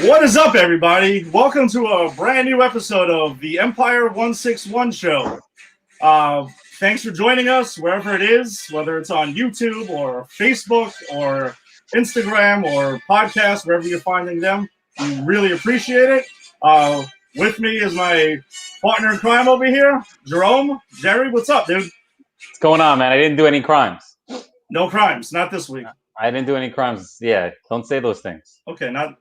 What is up, everybody? Welcome to a brand new episode of the Empire 161 show. Thanks for joining us wherever it is, whether it's on YouTube or Facebook or Instagram or podcast, wherever you're finding them. We really appreciate it. With me is my partner in crime over here, Jerome. Jerry, what's up, dude? What's going on, man? I didn't do any crimes. No crimes, not this week. I didn't do any crimes. Yeah, don't say those things. Okay, not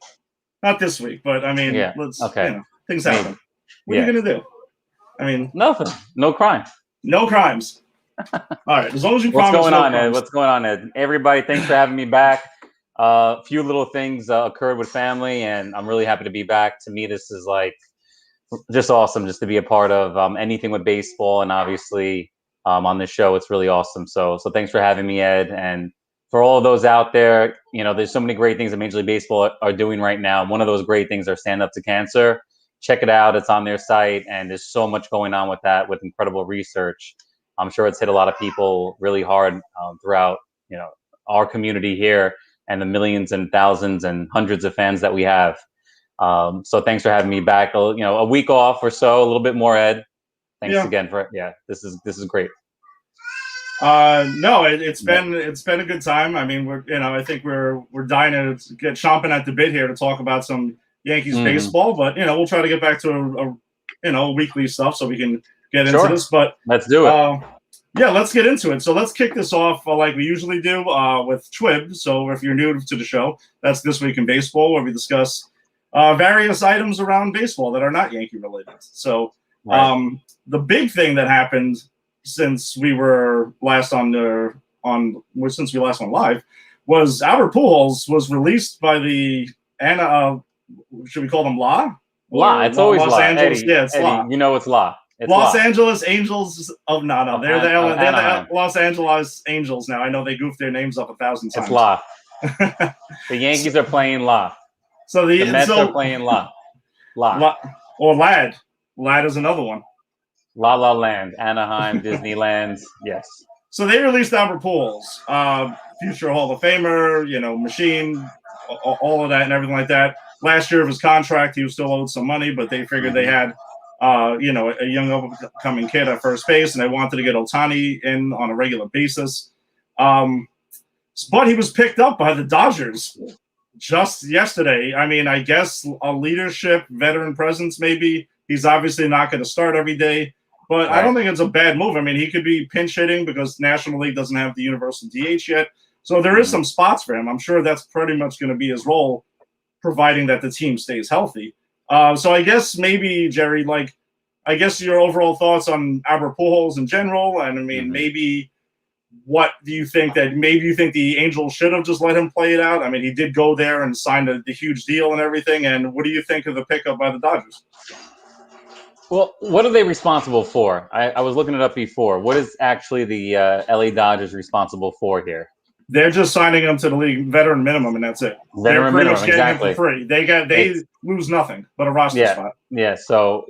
this week, but I mean, Yeah. let's. Okay. Things happen. What are you gonna do? I mean, nothing. No crime. No crimes. All right, as long as you What's promise. Going on, Ed? What's going on, Ed? Everybody, thanks for having me back. A few little things occurred with family, and I'm really happy to be back. To me, this is like just awesome, just to be a part of anything with baseball, and obviously on this show, it's really awesome. So thanks for having me, Ed, and for all of those out there, there's so many great things that Major League Baseball are doing right now. One of those great things are Stand Up to Cancer. Check it out. It's on their site, and there's so much going on with that, with incredible research. I'm sure it's hit a lot of people really hard throughout, our community here and the millions and thousands and hundreds of fans that we have. So thanks for having me back. A week off or so, a little bit more, Ed. Thanks again for this is great. No, it's been a good time. I mean, I think we're dying to get chomping at the bit here to talk about some Yankees baseball, but we'll try to get back to a weekly stuff so we can get into this. But let's do it. Let's get into it. So let's kick this off like we usually do with TWIB. So if you're new to the show, that's This Week in Baseball, where we discuss various items around baseball that are not Yankee related. So the big thing that happened since we were last since we last went live was Albert Pujols was released by the should we call them La? It's always Los La. Angeles. Eddie, It's La. It's La. It's Los La. Angeles Angels of they're the Los Angeles Angels now. I know they goofed their names up 1,000 times. It's La. The Yankees are playing La. So the Mets are playing La. Or Lad. Lad is another one. La La Land, Anaheim, Disneyland. Yes. So they released Albert Pujols, future Hall of Famer, machine, all of that and everything like that. Last year of his contract, he was still owed some money, but they figured they had, a young up-and-coming kid at first base, and they wanted to get Ohtani in on a regular basis. But he was picked up by the Dodgers just yesterday. I mean, I guess a leadership, veteran presence, maybe. He's obviously not going to start every day. But I don't think it's a bad move. I mean, he could be pinch hitting because National League doesn't have the universal DH yet. So there is some spots for him. I'm sure that's pretty much going to be his role, providing that the team stays healthy. So I guess maybe, Jerry, your overall thoughts on Albert Pujols in general. And I mean, maybe what do you think you think the Angels should have just let him play it out? I mean, he did go there and sign the huge deal and everything. And what do you think of the pickup by the Dodgers? Well, what are they responsible for? I was looking it up before. What is actually the LA Dodgers responsible for here? They're just signing him to the league veteran minimum, and that's it. Veteran minimum, exactly. Him for free. They lose nothing but a roster spot. Yeah. So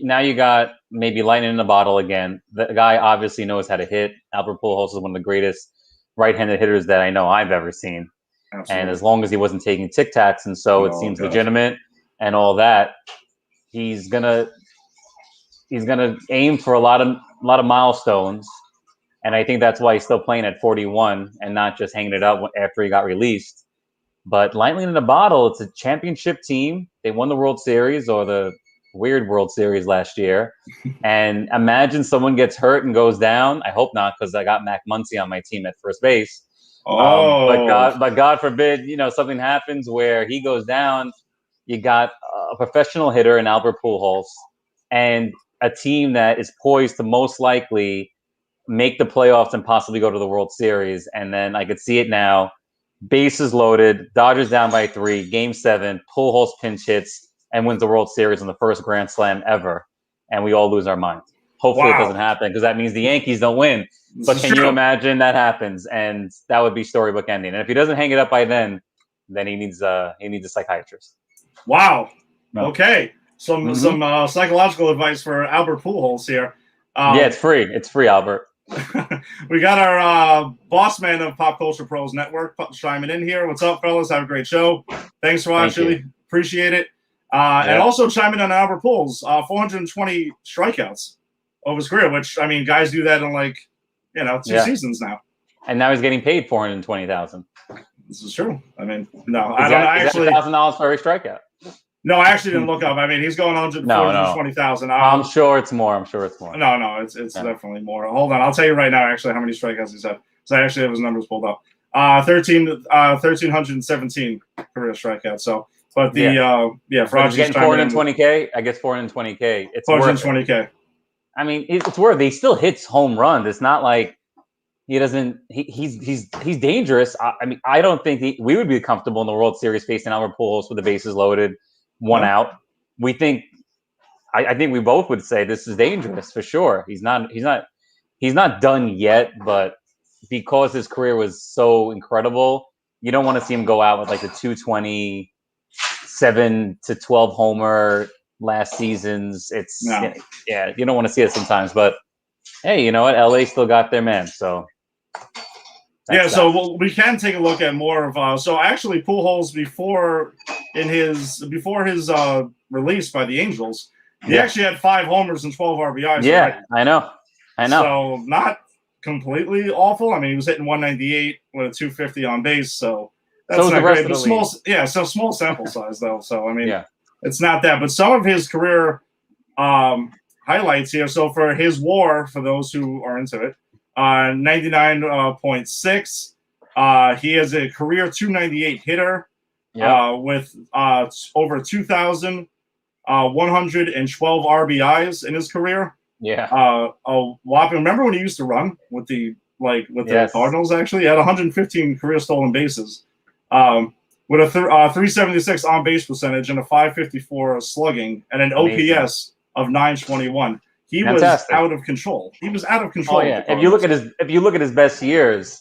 now you got maybe lightning in the bottle again. The guy obviously knows how to hit. Albert Pujols is one of the greatest right-handed hitters that I know I've ever seen. Absolutely. And as long as he wasn't taking Tic Tacs, and so it seems legitimate and all that, he's gonna aim for a lot of milestones, and I think that's why he's still playing at 41 and not just hanging it up after he got released. But lightning in the bottle, it's a championship team. They won the World Series, or the weird World Series last year. And imagine someone gets hurt and goes down. I hope not, because I got Mac Muncy on my team at first base. But God forbid, something happens where he goes down. You got a professional hitter in Albert Pujols, and a team that is poised to most likely make the playoffs and possibly go to the World Series. And then I could see it now. Bases loaded, Dodgers down by 3, Game 7, Pujols pinch hits and wins the World Series on the first Grand Slam ever. And we all lose our minds. Hopefully it doesn't happen, because that means the Yankees don't win. But can you imagine that happens? And that would be storybook ending. And if he doesn't hang it up by then he needs a psychiatrist. Wow. No. Okay. Some psychological advice for Albert Pujols here. It's free. It's free, Albert. We got our boss man of Pop Culture Pros Network chiming in here. What's up, fellas? Have a great show. Thanks for watching. Appreciate it. And also chiming in on Albert Pujols, 420 strikeouts over his career, which, I mean, guys do that in like, 2 seasons now. And now he's getting paid $420,000. This is true. I mean, no, I don't actually. $1,000 for every strikeout. No, I actually didn't look up. I mean, he's going 420,000. I'm sure it's more. No, it's definitely more. Hold on, I'll tell you right now. Actually, how many strikeouts he's had? So I actually have his numbers pulled up. 1,317 career strikeouts. So, but the for he's getting $420K. I guess $420K. It's $420K. I mean, it's worth it. He still hits home runs. It's not like he doesn't. He's dangerous. I mean, I don't think we would be comfortable in the World Series facing Albert Pujols with the bases loaded, one out. We think. I think we both would say this is dangerous for sure. He's not done yet, but because his career was so incredible, you don't want to see him go out with like the 227 to 12 homer last seasons. You don't want to see it sometimes, but hey, you know what? LA still got their man, so so we can take a look at more of so actually Pujols before his release by the Angels, he actually had 5 homers and 12 RBIs. Yeah, I know. So not completely awful. I mean, he was hitting 198 with a 250 on base, so that's not great. But small sample size though. So I mean, it's not that. But some of his career highlights here. So for his WAR, for those who are into it, 99.6. He has a career 298 hitter with over 2,112 RBIs in his career. Whopping. Remember when he used to run with the Cardinals? Actually, he had 115 career stolen bases, with a 376 on base percentage and a 554 slugging and an OPS of 921. He was out of control. Oh yeah. If you look at his best years,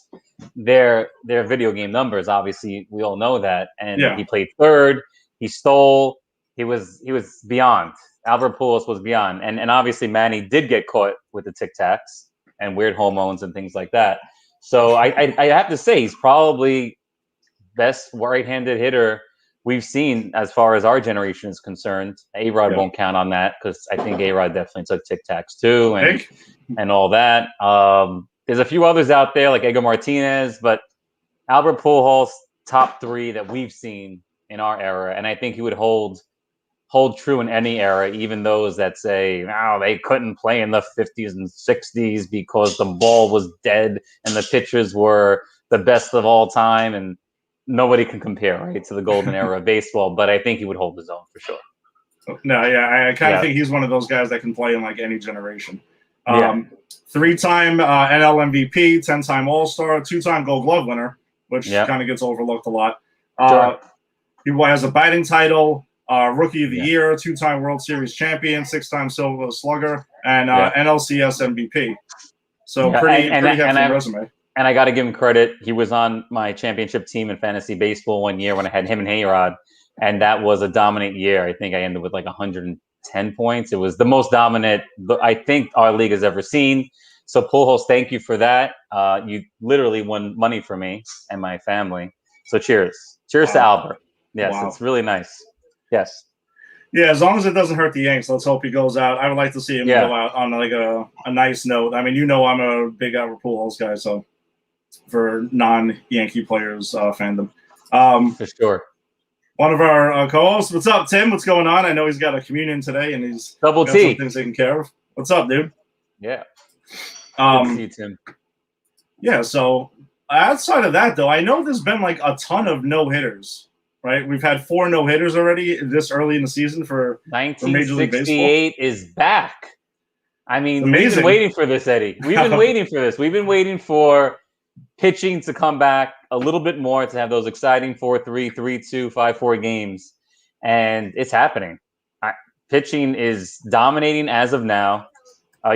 they're video game numbers. Obviously, we all know that. And he played third. He stole. He was beyond. Albert Pujols was beyond. And obviously Manny did get caught with the Tic Tacs and weird hormones and things like that. So I have to say he's probably best right-handed hitter we've seen as far as our generation is concerned. A-Rod won't count on that because I think A-Rod definitely took Tic Tacs too and all that. There's a few others out there like Edgar Martinez, but Albert Pujols top 3 that we've seen in our era, and I think he would hold true in any era, even those that say, they couldn't play in the 50s and 60s because the ball was dead and the pitchers were the best of all time, and nobody can compare, right, to the golden era of baseball. But I think he would hold his own for sure. No, I kind of think he's one of those guys that can play in like any generation. 3-time NL MVP, 10-time All-Star, 2-time Gold Glove winner, which kind of gets overlooked a lot. He has a batting title. Rookie of the Year, 2-time World Series champion, 6-time Silver Slugger, and NLCS MVP. So pretty hefty resume. And I got to give him credit. He was on my championship team in fantasy baseball one year when I had him and A-Rod, and that was a dominant year. I think I ended with like 110 points. It was the most dominant I think our league has ever seen. So Pujols, thank you for that. You literally won money for me and my family. So cheers. Cheers to Albert. Yes, it's really nice. Yes. Yeah, as long as it doesn't hurt the Yanks, let's hope he goes out. I would like to see him go out on like a nice note. I mean, I'm a big Albert Pujols guy, so for non-Yankee players fandom. For sure. One of our co-hosts. What's up, Tim? What's going on? I know he's got a communion today, and he's Double got T. some things taken care of. What's up, dude? Yeah. Good to see you, Tim. Yeah, so outside of that, though, I know there's been like a ton of no-hitters. Right, we've had 4 no-hitters already this early in the season for Major League Baseball. 1968 is back. I mean, we've been waiting for this, Eddie. We've been waiting for this. We've been waiting for pitching to come back a little bit more, to have those exciting 4-3, 3-2, 5-4 games, and it's happening. Pitching is dominating as of now.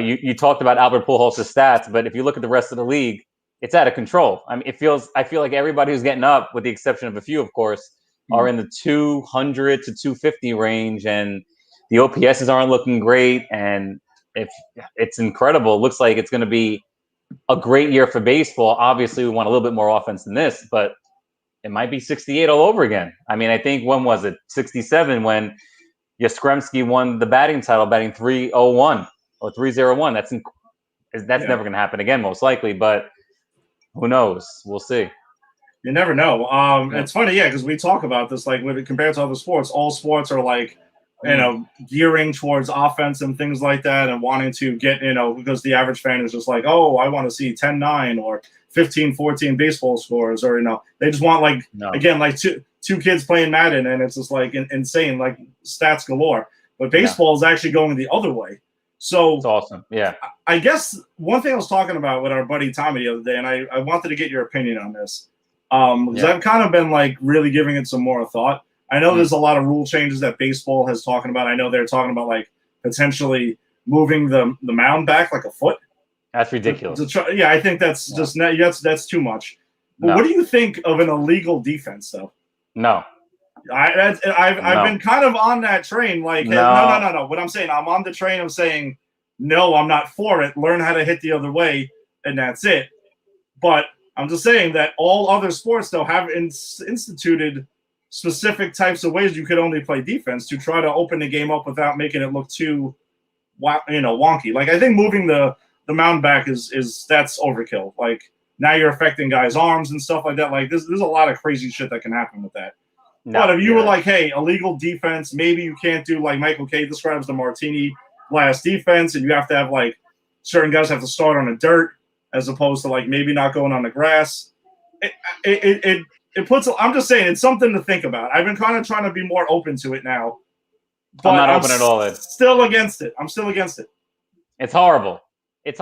You talked about Albert Pujols' stats, but if you look at the rest of the league, it's out of control. I mean, I feel like everybody who's getting up, with the exception of a few, of course, are in the 200 to 250 range, and the OPSs aren't looking great, and it's incredible. It looks like it's going to be a great year for baseball. Obviously, we want a little bit more offense than this, but it might be 68 all over again. I mean, I think when was it? 67 when Yastrzemski won the batting title, batting 301 or 301. That's never going to happen again, most likely. But who knows? We'll see. You never know. It's funny, yeah, because we talk about this, like, when compared to other sports, all sports are like, gearing towards offense and things like that, and wanting to get, because the average fan is just like, oh, I want to see 10-9 or 15-14 baseball scores, or they just want again, like two kids playing Madden, and it's just like insane, like stats galore. But baseball is actually going the other way. So it's awesome. Yeah. I guess one thing I was talking about with our buddy Tommy the other day, and I wanted to get your opinion on this. Because I've kind of been like really giving it some more thought. I know there's a lot of rule changes that baseball has talking about. I know they're talking about like potentially moving the mound back like a foot. That's ridiculous. I think that's just that's too much. But what do you think of an illegal defense, though? No. I've been kind of on that train. Like, no. What I'm saying, I'm on the train of saying, no, I'm not for it. Learn how to hit the other way, and that's it. But I'm just saying that all other sports, though, have instituted specific types of ways you could only play defense to try to open the game up without making it look too, wonky. Like, I think moving the mound back is that's overkill. Like, now you're affecting guys' arms and stuff like that. Like, there's a lot of crazy shit that can happen with that. But if you were like, hey, illegal defense, maybe you can't do like Michael K describes the martini glass defense, and you have to have like certain guys have to start on the dirt, as opposed to like maybe not going on the grass. It puts. I'm just saying it's something to think about. I've been kind of trying to be more open to it now. But I'm not open at all. Still against it. I'm still against it. It's horrible. It's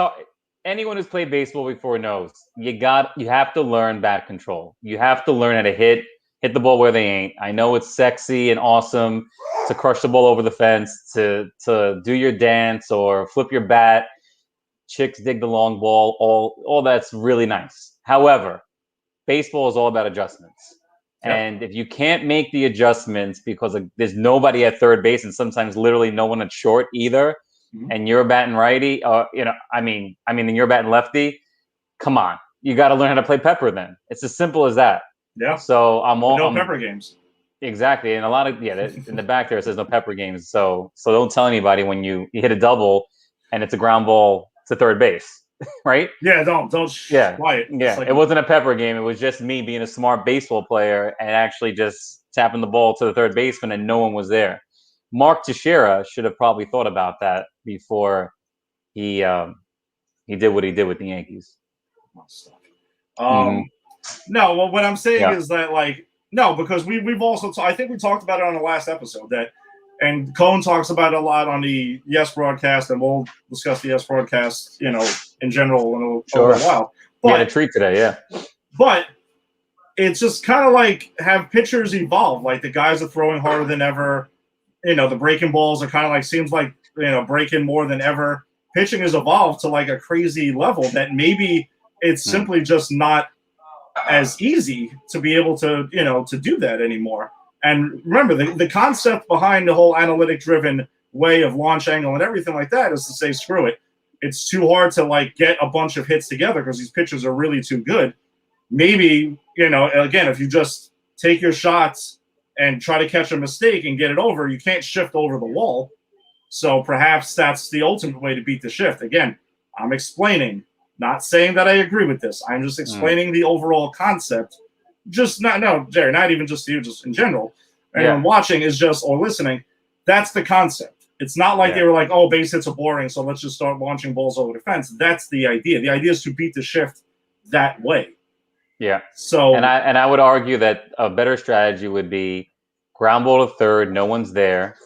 anyone who's played baseball before knows you have to learn bat control. You have to learn how to hit the ball where they ain't. I know it's sexy and awesome to crush the ball over the fence, to do your dance or flip your bat. Chicks dig the long ball, all that's really nice. However, baseball is all about adjustments. Yep. And if you can't make the adjustments because there's nobody at third base and sometimes literally no one at short either, and you're a batting righty, and you're a batting lefty, come on. You got to learn how to play pepper then. It's as simple as that. Yeah. So no pepper games. Exactly. And a lot of, in the back there it says no pepper games. So don't tell anybody when you hit a double and it's a ground ball to third base, right? Yeah, don't quiet. Yeah, it wasn't a pepper game. It was just me being a smart baseball player and actually just tapping the ball to the third baseman and no one was there. Mark Teixeira should have probably thought about that before he did what he did with the Yankees. No, well, what I'm saying is that because we've also I think we talked about it on the last episode and Cohn talks about it a lot on the Yes broadcast, and we'll discuss the Yes broadcast, in general in a while. But, we had a treat today, yeah. But it's just kind of like have pitchers evolve. Like the guys are throwing harder than ever. The breaking balls are kind of like seems like breaking more than ever. Pitching has evolved to like a crazy level that maybe it's simply just not as easy to be able to to do that anymore. And remember, the concept behind the whole analytic-driven way of launch angle and everything like that is to say, screw it. It's too hard to like get a bunch of hits together because these pitchers are really too good. Maybe, again, if you just take your shots and try to catch a mistake and get it over, you can't shift over the wall. So perhaps that's the ultimate way to beat the shift. Again, I'm explaining, not saying that I agree with this. I'm just explaining the overall concept. Jerry, not even just to you, just in general. Anyone watching is just, or listening, that's the concept. It's not like they were like, oh, base hits are boring, so let's just start launching balls over the fence. That's the idea. The idea is to beat the shift that way. Yeah. So and I would argue that a better strategy would be ground ball to third, no one's there.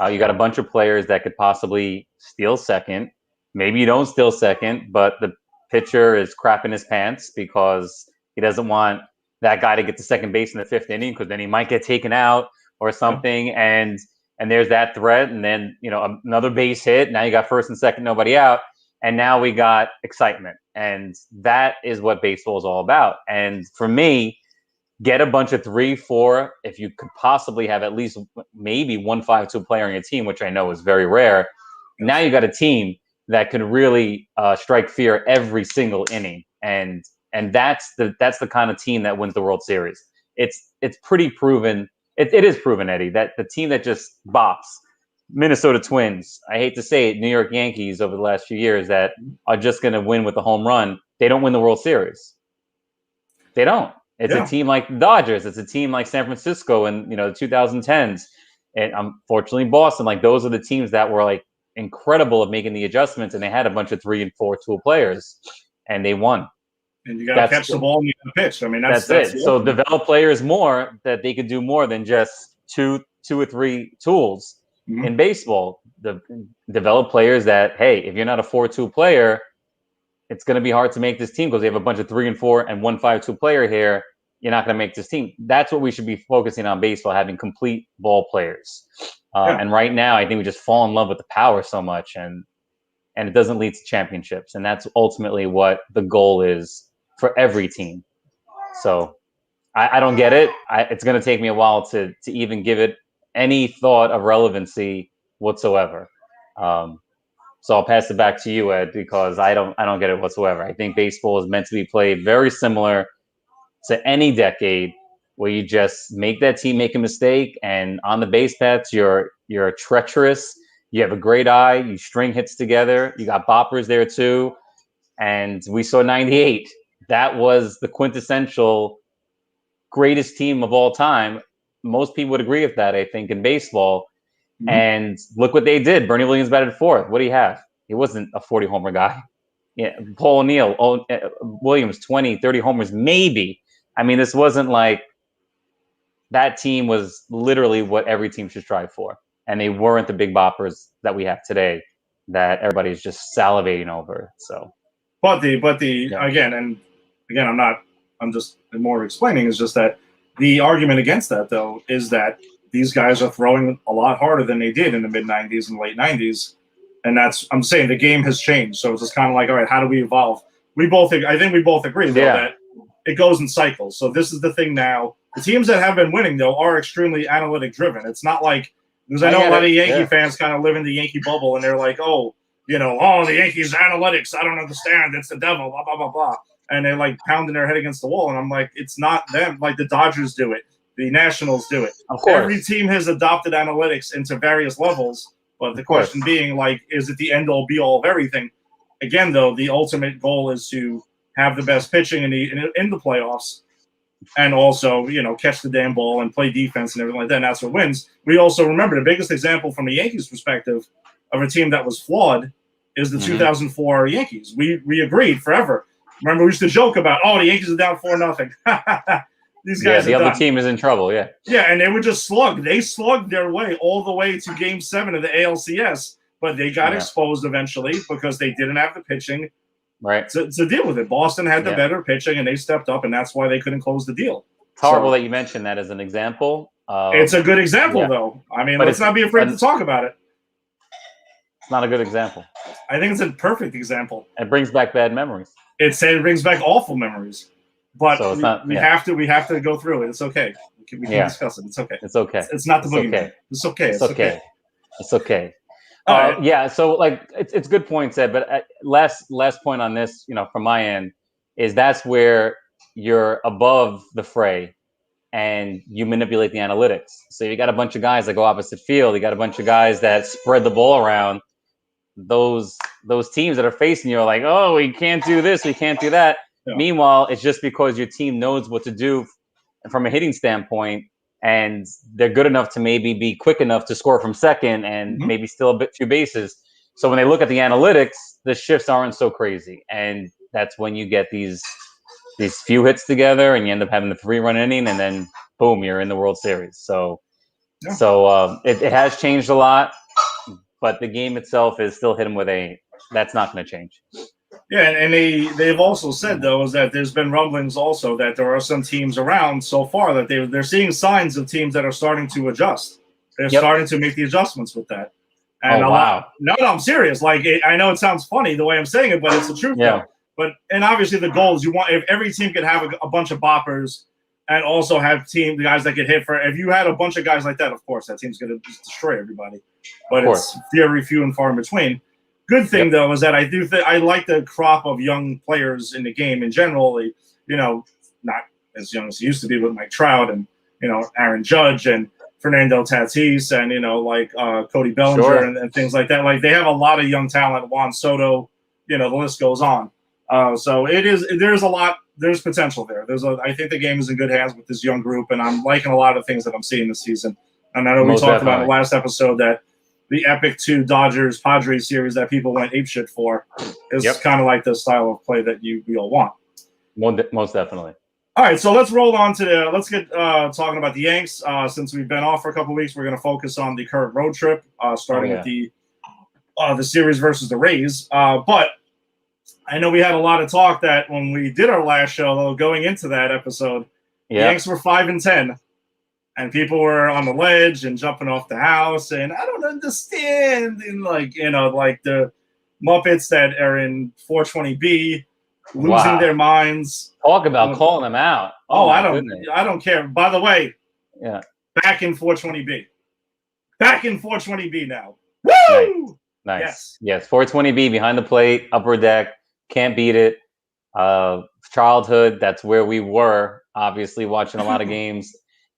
You got a bunch of players that could possibly steal second. Maybe you don't steal second, but the pitcher is crapping his pants because he doesn't want that guy to get to second base in the fifth inning because then he might get taken out or something. And there's that threat. And then, another base hit. Now you got first and second, nobody out. And now we got excitement. And that is what baseball is all about. And for me, get a bunch of 3-4. If you could possibly have at least maybe 1 5-2 player on your team, which I know is very rare. Now you got a team. that could really strike fear every single inning, and that's the kind of team that wins the World Series. It's pretty proven. It is proven, Eddie, that the team that just bops, Minnesota Twins, I hate to say it, New York Yankees over the last few years that are just going to win with a home run. They don't win the World Series. They don't. It's a team like the Dodgers. It's a team like San Francisco in the 2010s, and unfortunately Boston. Like those are the teams that were like incredible at making the adjustments, and they had a bunch of 3 and 4 tool players, and they won. And you got to catch the ball and you got to pitch. I mean, that's it. So develop players more that they could do more than just two or three tools in baseball. Develop players that, hey, if you're not a 4-2 player, it's going to be hard to make this team because they have a bunch of 3 and 4 and 1 5-2 player here. You're not going to make this team. That's what we should be focusing on baseball, having complete ball players. And right now, I think we just fall in love with the power so much, and it doesn't lead to championships. And that's ultimately what the goal is for every team. So I don't get it. It's going to take me a while to even give it any thought of relevancy whatsoever. So I'll pass it back to you, Ed, because I don't get it whatsoever. I think baseball is meant to be played very similar to any decade, where you just make that team make a mistake, and on the base paths you're treacherous. You have a great eye. You string hits together. You got boppers there too. And we saw 98. That was the quintessential greatest team of all time. Most people would agree with that, I think, in baseball. And look what they did. Bernie Williams batted 4th. What do you have? He wasn't a 40 homer guy. Yeah, Paul O'Neill, Williams, 20, 30 homers, maybe. I mean, this wasn't like that team was literally what every team should strive for. And they weren't the big boppers that we have today that everybody's just salivating over. So, again, I'm just more explaining, is just that the argument against that, though, is that these guys are throwing a lot harder than they did in the mid 90s and late 90s. And I'm saying the game has changed. So it's just kind of like, all right, how do we evolve? I think we both agree, though, that it goes in cycles. So this is the thing now. The teams that have been winning, though, are extremely analytic driven. It's not like, because I know a lot of Yankee fans kind of live in the Yankee bubble, and they're like, the Yankees analytics, I don't understand. It's the devil, blah, blah, blah, blah. And they're like pounding their head against the wall. And I'm like, it's not them. Like the Dodgers do it. The Nationals do it. Of course. Every team has adopted analytics into various levels. But the question being, like, is it the end-all, be-all of everything? Again, though, the ultimate goal is to have the best pitching in the playoffs, and also, catch the damn ball and play defense and everything like that. And that's what wins. We also remember the biggest example from the Yankees' perspective of a team that was flawed is the 2004 Yankees. We agreed forever. Remember, we used to joke about, the Yankees are down 4-0. These guys, the other team is in trouble. Yeah, and they would just slug. They slugged their way all the way to Game 7 of the ALCS, but they got exposed eventually because they didn't have the pitching to deal with it. Boston had the better pitching, and they stepped up, and that's why they couldn't close the deal. It's horrible that you mentioned that as an example. It's a good example, though. I mean, let's not be afraid to talk about it. It's not a good example. I think it's a perfect example. It brings back bad memories. It brings back awful memories. But we have to go through it. It's okay. We can discuss it. It's okay. It's okay. It's not the boogeyman. It's okay. It's okay. It's okay. Right. So like it's good point, Ed. But last point on this, from my end, is that's where you're above the fray and you manipulate the analytics. So you got a bunch of guys that go opposite field. You got a bunch of guys that spread the ball around. Those teams that are facing you are like, oh, we can't do this, we can't do that. Yeah. Meanwhile, it's just because your team knows what to do from a hitting standpoint, and they're good enough to maybe be quick enough to score from second and maybe still few bases. So when they look at the analytics, the shifts aren't so crazy, and that's when you get these few hits together, and you end up having the 3-run inning, and then boom, you're in the World Series. So it has changed a lot, but the game itself is still hitting with that's not going to change. Yeah, and they've also said, though, is that there's been rumblings also that there are some teams around so far that they're seeing signs of teams that are starting to adjust. They're starting to make the adjustments with that. And wow. No, I'm serious. Like, I know it sounds funny the way I'm saying it, but it's the truth. Yeah. But obviously the goal is if every team could have a bunch of boppers and also have the guys that get hit for. If you had a bunch of guys like that, of course, that team's going to just destroy everybody. But it's very few and far in between. good thing though is that I do think I like the crop of young players in the game in general. Not as young as he used to be with Mike Trout and Aaron Judge and Fernando Tatis and Cody Bellinger and things like that. Like they have a lot of young talent. Juan Soto, the list goes on. So there's potential there. I think the game is in good hands with this young group, and I'm liking a lot of things that I'm seeing this season. And I know we talked about in the last episode that the epic 2 Dodgers-Padres series that people went apeshit for is kind of like the style of play that we all want. Most definitely. All right, so let's roll on to let's get talking about the Yanks. Since we've been off for a couple of weeks, we're going to focus on the current road trip, starting with the series versus the Rays. But I know we had a lot of talk that when we did our last show, though, going into that episode, the Yanks were 5-10. And people were on the ledge and jumping off the house, and I don't understand. And like the Muppets that are in 420B losing their minds. Talk about calling them out. I don't care. By the way, back in 420B. Back in 420B now. Woo! Nice. Yes. 420B behind the plate, upper deck. Can't beat it. Childhood, that's where we were, obviously, watching a lot of games.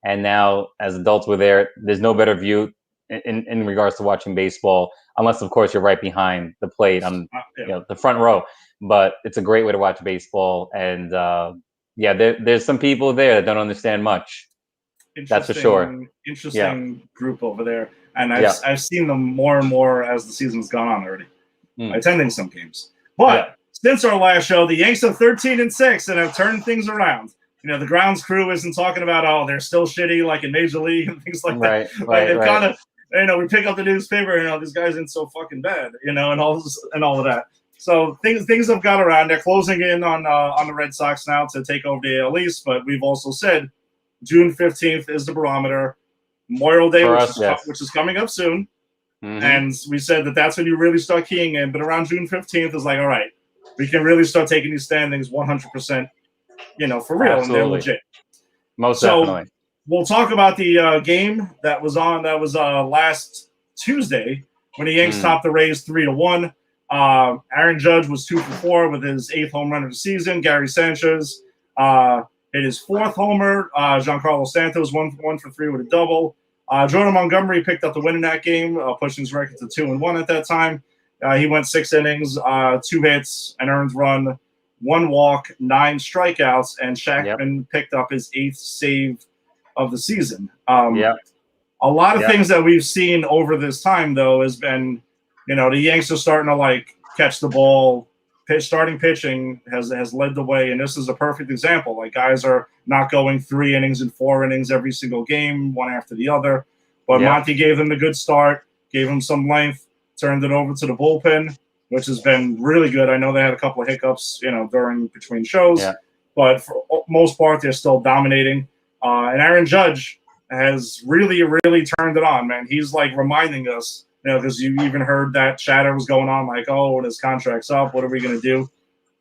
And now, as adults, we're there. There's no better view in regards to watching baseball, unless, of course, you're right behind the plate on the front row. But it's a great way to watch baseball. And there's some people there that don't understand much. That's for sure. Interesting group over there, and I've seen them more and more as the season's gone on already. Attending some games, but since our last show, the Yanks are 13-6 and have turned things around. The grounds crew isn't talking about, they're still shitty like in Major League and things like that. They've kind of, we pick up the newspaper and these guys ain't so fucking bad, and all of that. So things have got around. They're closing in on the Red Sox now to take over the AL East, but we've also said June 15th is the barometer. Memorial Day, which is coming up soon, and we said that's when you really start keying in. But around June 15th is like, all right, we can really start taking these standings 100%. For real, and they're legit. Most definitely. We'll talk about the game that was last Tuesday when the Yanks topped the Rays 3-1. Aaron Judge was 2 for 4 with his 8th home run of the season. Gary Sanchez hit his 4th homer. Giancarlo Santos 1 for 3 with a double. Jordan Montgomery picked up the win in that game, pushing his record to 2-1 at that time. He went 6 innings, 2 hits, an earned run, 1 walk, 9 strikeouts, and Shackman picked up his 8th save of the season. A lot of things that we've seen over this time, though, has been, the Yanks are starting to catch the ball. Starting pitching has led the way, and this is a perfect example. Guys are not going 3 innings and 4 innings every single game, one after the other. But Monty gave them a good start, gave them some length, turned it over to the bullpen, which has been really good. I know they had a couple of hiccups, between shows, but for most part, they're still dominating. And Aaron Judge has really, really turned it on, man. He's reminding us, because you even heard that chatter was going on, when his contract's up, what are we going to do?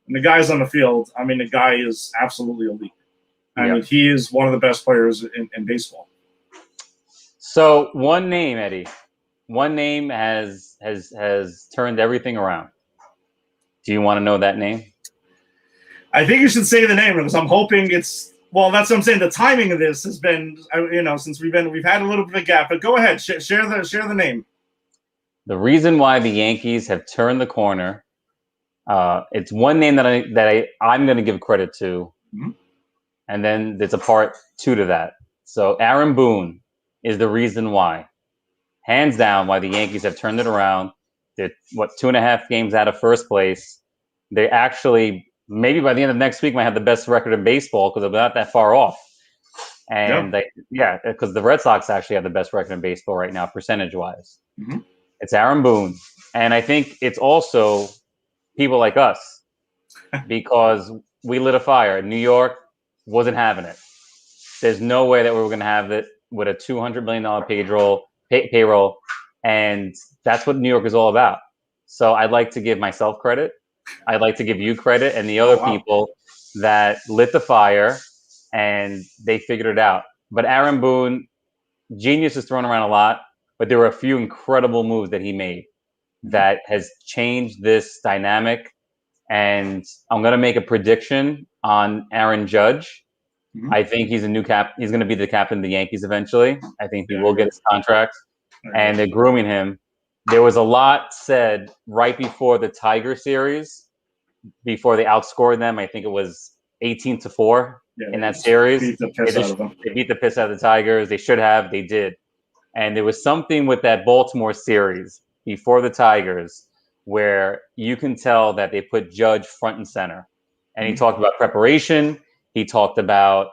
And the guy's on the field. I mean, the guy is absolutely elite. I mean, he is one of the best players in baseball. So one name, Eddie. One name has turned everything around. Do you want to know that name? I think you should say the name because I'm hoping it's. Well, that's what I'm saying. The timing of this has been, since we've had a little bit of a gap. But go ahead, share the name. The reason why the Yankees have turned the corner, it's one name that I'm going to give credit to, and then there's a part 2 to that. So Aaron Boone is the reason why. Hands down, why the Yankees have turned it around. They're 2.5 games out of first place. They actually, maybe by the end of next week, might have the best record in baseball because they're not that far off. And because the Red Sox actually have the best record in baseball right now, percentage-wise. It's Aaron Boone, and I think it's also people like us because we lit a fire. New York wasn't having it. There's no way that we were going to have it with a $200 million payroll, and that's what New York is all about. So I'd like to give myself credit. I'd like to give you credit and the other people that lit the fire and they figured it out. But Aaron Boone, genius is thrown around a lot, but there were a few incredible moves that he made that has changed this dynamic. And I'm going to make a prediction on Aaron Judge. I think he's a new He's going to be the captain of the Yankees eventually. I think he will get his contract, and they're grooming him. There was a lot said right before the Tiger series, before they outscored them. I think it was 18-4 in that series. Beat the piss out of them. They beat the piss out of the Tigers. They should have. They did. And there was something with that Baltimore series before the Tigers where you can tell that they put Judge front and center. And he talked about preparation. He talked about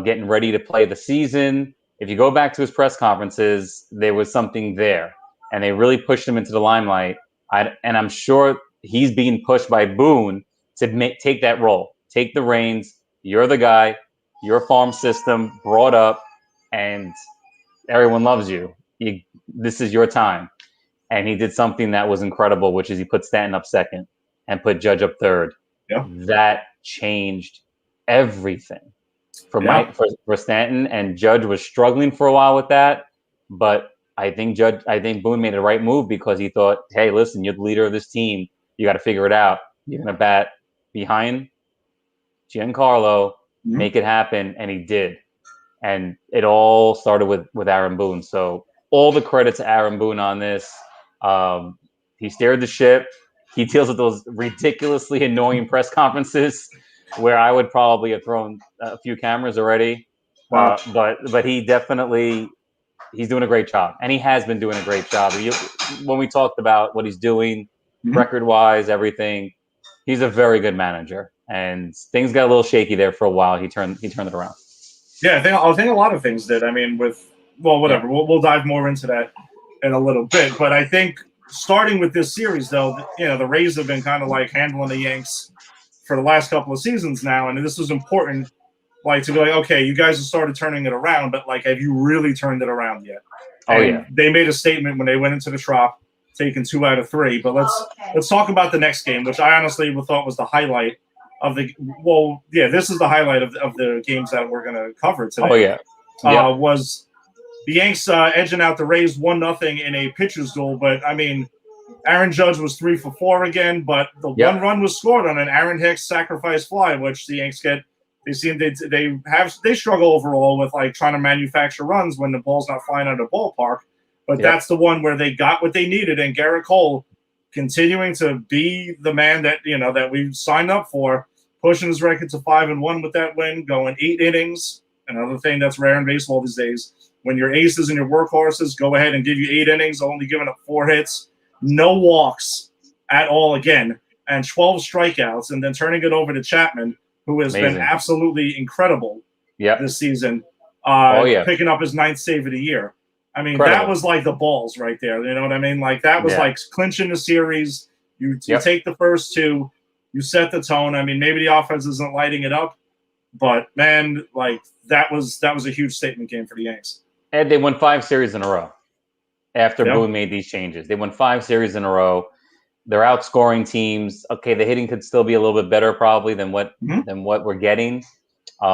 getting ready to play the season. If you go back to his press conferences, there was something there. And they really pushed him into the limelight. And I'm sure he's being pushed by Boone to take that role. Take the reins. You're the guy. Your farm system brought up. And everyone loves you. This is your time. And he did something that was incredible, which is he put Stanton up second and put Judge up third. Yeah. That changed everything for Stanton, and Judge was struggling for a while with that. But I think Boone made the right move because he thought, hey, listen, you're the leader of this team. You got to figure it out. You're going to bat behind Giancarlo, make it happen. And he did. And it all started with Aaron Boone. So all the credit to Aaron Boone on this. He steered the ship. He deals with those ridiculously annoying press conferences where I would probably have thrown a few cameras already. Wow. But he's doing a great job. And he has been doing a great job. When we talked about what he's doing, record-wise, everything, he's a very good manager. And things got a little shaky there for a while. He turned it around. Yeah, I think a lot of things did. I mean, whatever. Yeah. We'll dive more into that in a little bit. But I think starting with this series, though, the Rays have been kind of like handling the Yanks for the last couple of seasons now, and this was important, like to be like, okay, you guys have started turning it around, but like, have you really turned it around yet? And they made a statement when they went into the Trop, taking 2 out of 3. But let's talk about the next game, which I honestly thought was the highlight of the. Well, yeah, this is the highlight of the games that we're going to cover today. Was the Yanks edging out the Rays 1-0 in a pitcher's duel. But I mean, Aaron Judge was 3 for 4 again, but the one run was scored on an Aaron Hicks sacrifice fly, which the Yanks get. They struggle overall with like trying to manufacture runs when the ball's not flying out of the ballpark. But that's the one where they got what they needed, and Garrett Cole continuing to be the man that that we signed up for, pushing his record to 5-1 with that win, going 8 innings. Another thing that's rare in baseball these days. When your aces and your workhorses go ahead and give you 8 innings, only giving up 4 hits, no walks at all again, and 12 strikeouts, and then turning it over to Chapman, who has been absolutely incredible this season, picking up his 9th save of the year. I mean, that was like the balls right there. You know what I mean? Like that was like clinching the series. You take the first 2, you set the tone. I mean, maybe the offense isn't lighting it up, but man, like that was a huge statement game for the Yanks. And they won 5 series in a row after Boone made these changes. They won 5 series in a row. They're outscoring teams. Okay, the hitting could still be a little bit better probably than what we're getting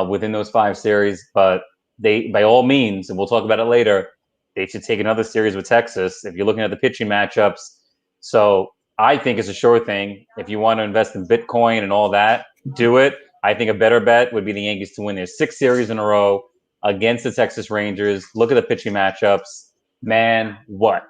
within those 5 series. But they, by all means, and we'll talk about it later, they should take another series with Texas if you're looking at the pitching matchups. So I think it's a sure thing. If you want to invest in Bitcoin and all that, do it. I think a better bet would be the Yankees to win their 6th series in a row against the Texas Rangers. Look at the pitching matchups. Man, what?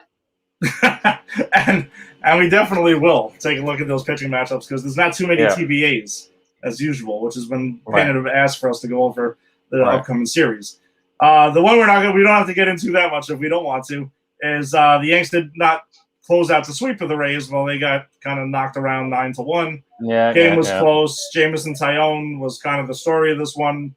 and we definitely will take a look at those pitching matchups because there's not too many TBAs as usual, which has been pain in the ass for us to go over the upcoming series. The one we don't have to get into that much if we don't want to is the Yanks did not close out the sweep of the Rays. Well, they got kind of knocked around 9-1. Game was close. Jamison Tyone was kind of the story of this one,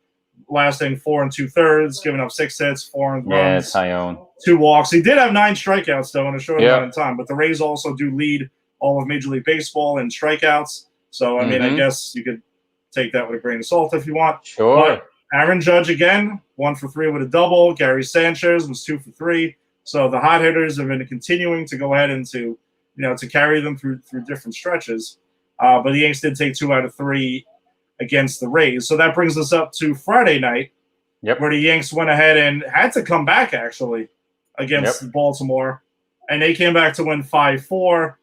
lasting 4 2/3, giving up 6 hits, 4 runs, Tyone. 2 walks. He did have 9 strikeouts though in a short amount of time. But the Rays also do lead all of Major League Baseball in strikeouts. So I mean, I guess you could take that with a grain of salt if you want. Sure. But Aaron Judge again, 1 for 3 with a double. Gary Sanchez was 2 for 3. So the hot hitters have been continuing to go ahead and to carry them through different stretches. But the Yanks did take 2 out of 3 against the Rays. So that brings us up to Friday night, where the Yanks went ahead and had to come back actually against Baltimore, and they came back to win 5-4.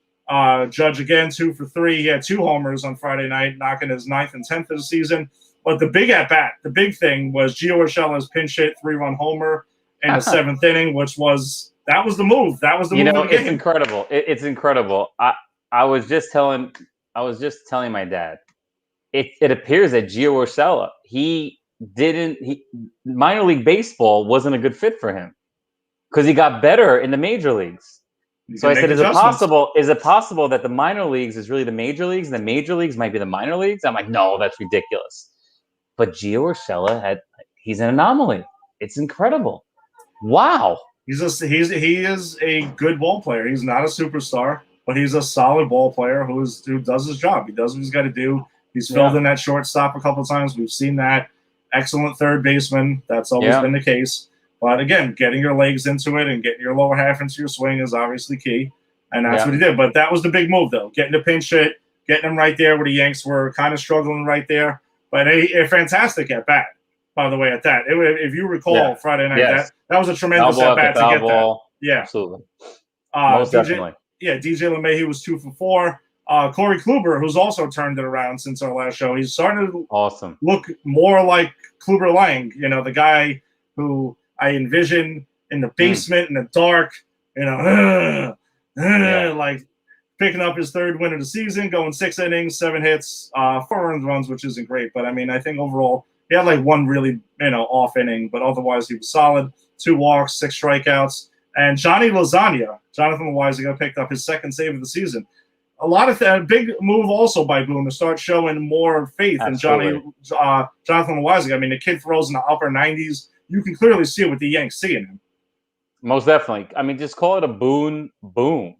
Judge again 2 for 3. He had 2 homers on Friday night, knocking his 9th and 10th of the season. But the big at bat, the big thing was Gio Urshela's pinch hit 3-run homer in the 7th inning, which was the move. That was the move. You know, of the it's game. incredible. It's incredible. I was just telling my dad. It appears that Gio Urshela, minor league baseball wasn't a good fit for him because he got better in the major leagues. So I said, is it possible that the minor leagues is really the major leagues and the major leagues might be the minor leagues? I'm like, no, that's ridiculous. But Gio Urshela he's an anomaly. It's incredible. Wow. He is a good ball player. He's not a superstar, but he's a solid ball player who does his job. He does what he's got to do. He's filled in that shortstop a couple of times. We've seen that. Excellent third baseman. That's always been the case. But again, getting your legs into it and getting your lower half into your swing is obviously key. And that's what he did. But that was the big move, though. Getting the pinch hit, getting him right there where the Yanks were kind of struggling right there. But a fantastic at bat, by the way, at that. If you recall Friday night, that was a tremendous at bat to get that. Yeah. Absolutely. Most definitely. Yeah, DJ LeMahieu was 2 for 4. Corey Kluber, who's also turned it around since our last show, he's starting to look more like Kluber Lang, the guy who I envision in the basement in the dark, like picking up his 3rd win of the season, going 6 innings, 7 hits, 4 earned runs, which isn't great. But I mean, I think overall he had like 1 really, off inning, but otherwise he was solid. 2 walks, 6 strikeouts. And Jonathan Loaisiga picked up his 2nd save of the season. A lot of big move also by Boone to start showing more faith in Jonathan Loaisiga. I mean, the kid throws in the upper 90s. You can clearly see it with the Yanks seeing him. Most definitely. I mean, just call it a Boone boom.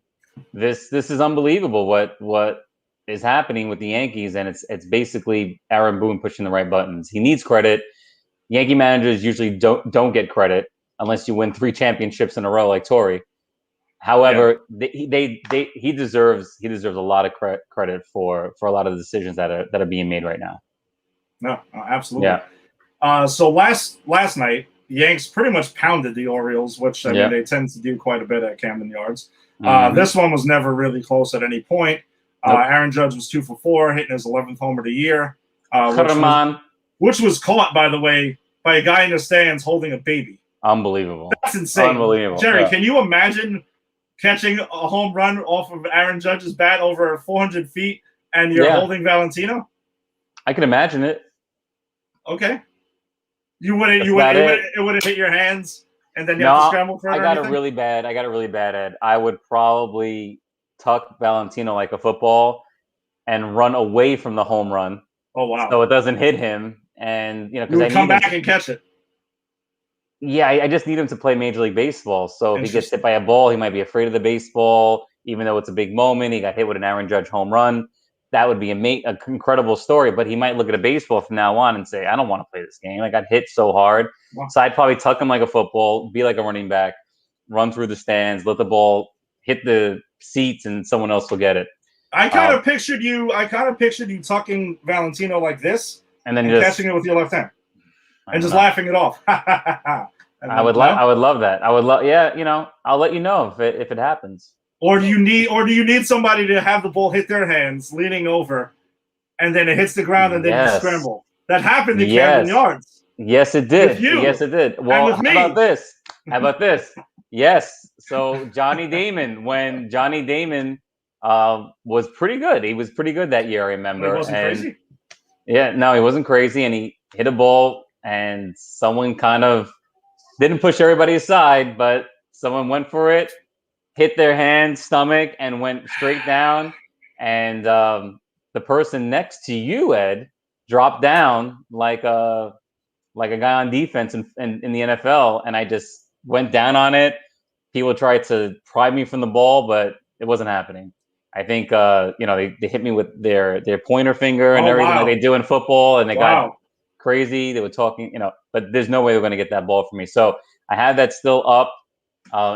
This is unbelievable what is happening with the Yankees, and it's basically Aaron Boone pushing the right buttons. He needs credit. Yankee managers usually don't get credit unless you win 3 championships in a row like Torrey. However, he deserves a lot of credit for a lot of the decisions that are being made right now. No, absolutely. Yeah. So last night, the Yanks pretty much pounded the Orioles, which I mean they tend to do quite a bit at Camden Yards. This one was never really close at any point. Aaron Judge was 2 for 4, hitting his 11th homer of the year, which was caught, by the way, by a guy in the stands holding a baby. Unbelievable. That's insane. Unbelievable. Jerry, can you imagine catching a home run off of Aaron Judge's bat over 400 feet and you're holding Valentino? I can imagine it. Okay. It wouldn't hit your hands and then you have to scramble for it. I got it really bad, Ed. I would probably tuck Valentino like a football and run away from the home run. Oh, wow. So it doesn't hit him. And, because I come back and catch it. Yeah, I just need him to play Major League Baseball. So if he gets hit by a ball, he might be afraid of the baseball, even though it's a big moment. He got hit with an Aaron Judge home run. That would be an incredible story. But he might look at a baseball from now on and say, I don't want to play this game. I got hit so hard. Wow. So I'd probably tuck him like a football, be like a running back, run through the stands, let the ball hit the seats, and someone else will get it. I kind of pictured you tucking Valentino like this and then catching it with your left hand. And just laughing it off. I would love that. I'll let you know if it happens. Or do you need somebody to have the ball hit their hands, leaning over, and then it hits the ground and then you scramble? That happened in Camden Yards. Yes, it did. Yes, it did. Well, how about this? Yes. So Johnny Damon, when Johnny Damon was pretty good. He was pretty good that year, I remember. He wasn't crazy? Yeah, no, he wasn't crazy, and he hit a ball. And someone kind of didn't push everybody aside, but someone went for it, hit their hand, stomach, and went straight down. And the person next to you, Ed, dropped down like a guy on defense in the NFL. And I just went down on it. People tried to pry me from the ball, but it wasn't happening. I think they hit me with their pointer finger and everything like they do in football, and they got crazy. They were talking, but there's no way they're going to get that ball from me. So I have that still up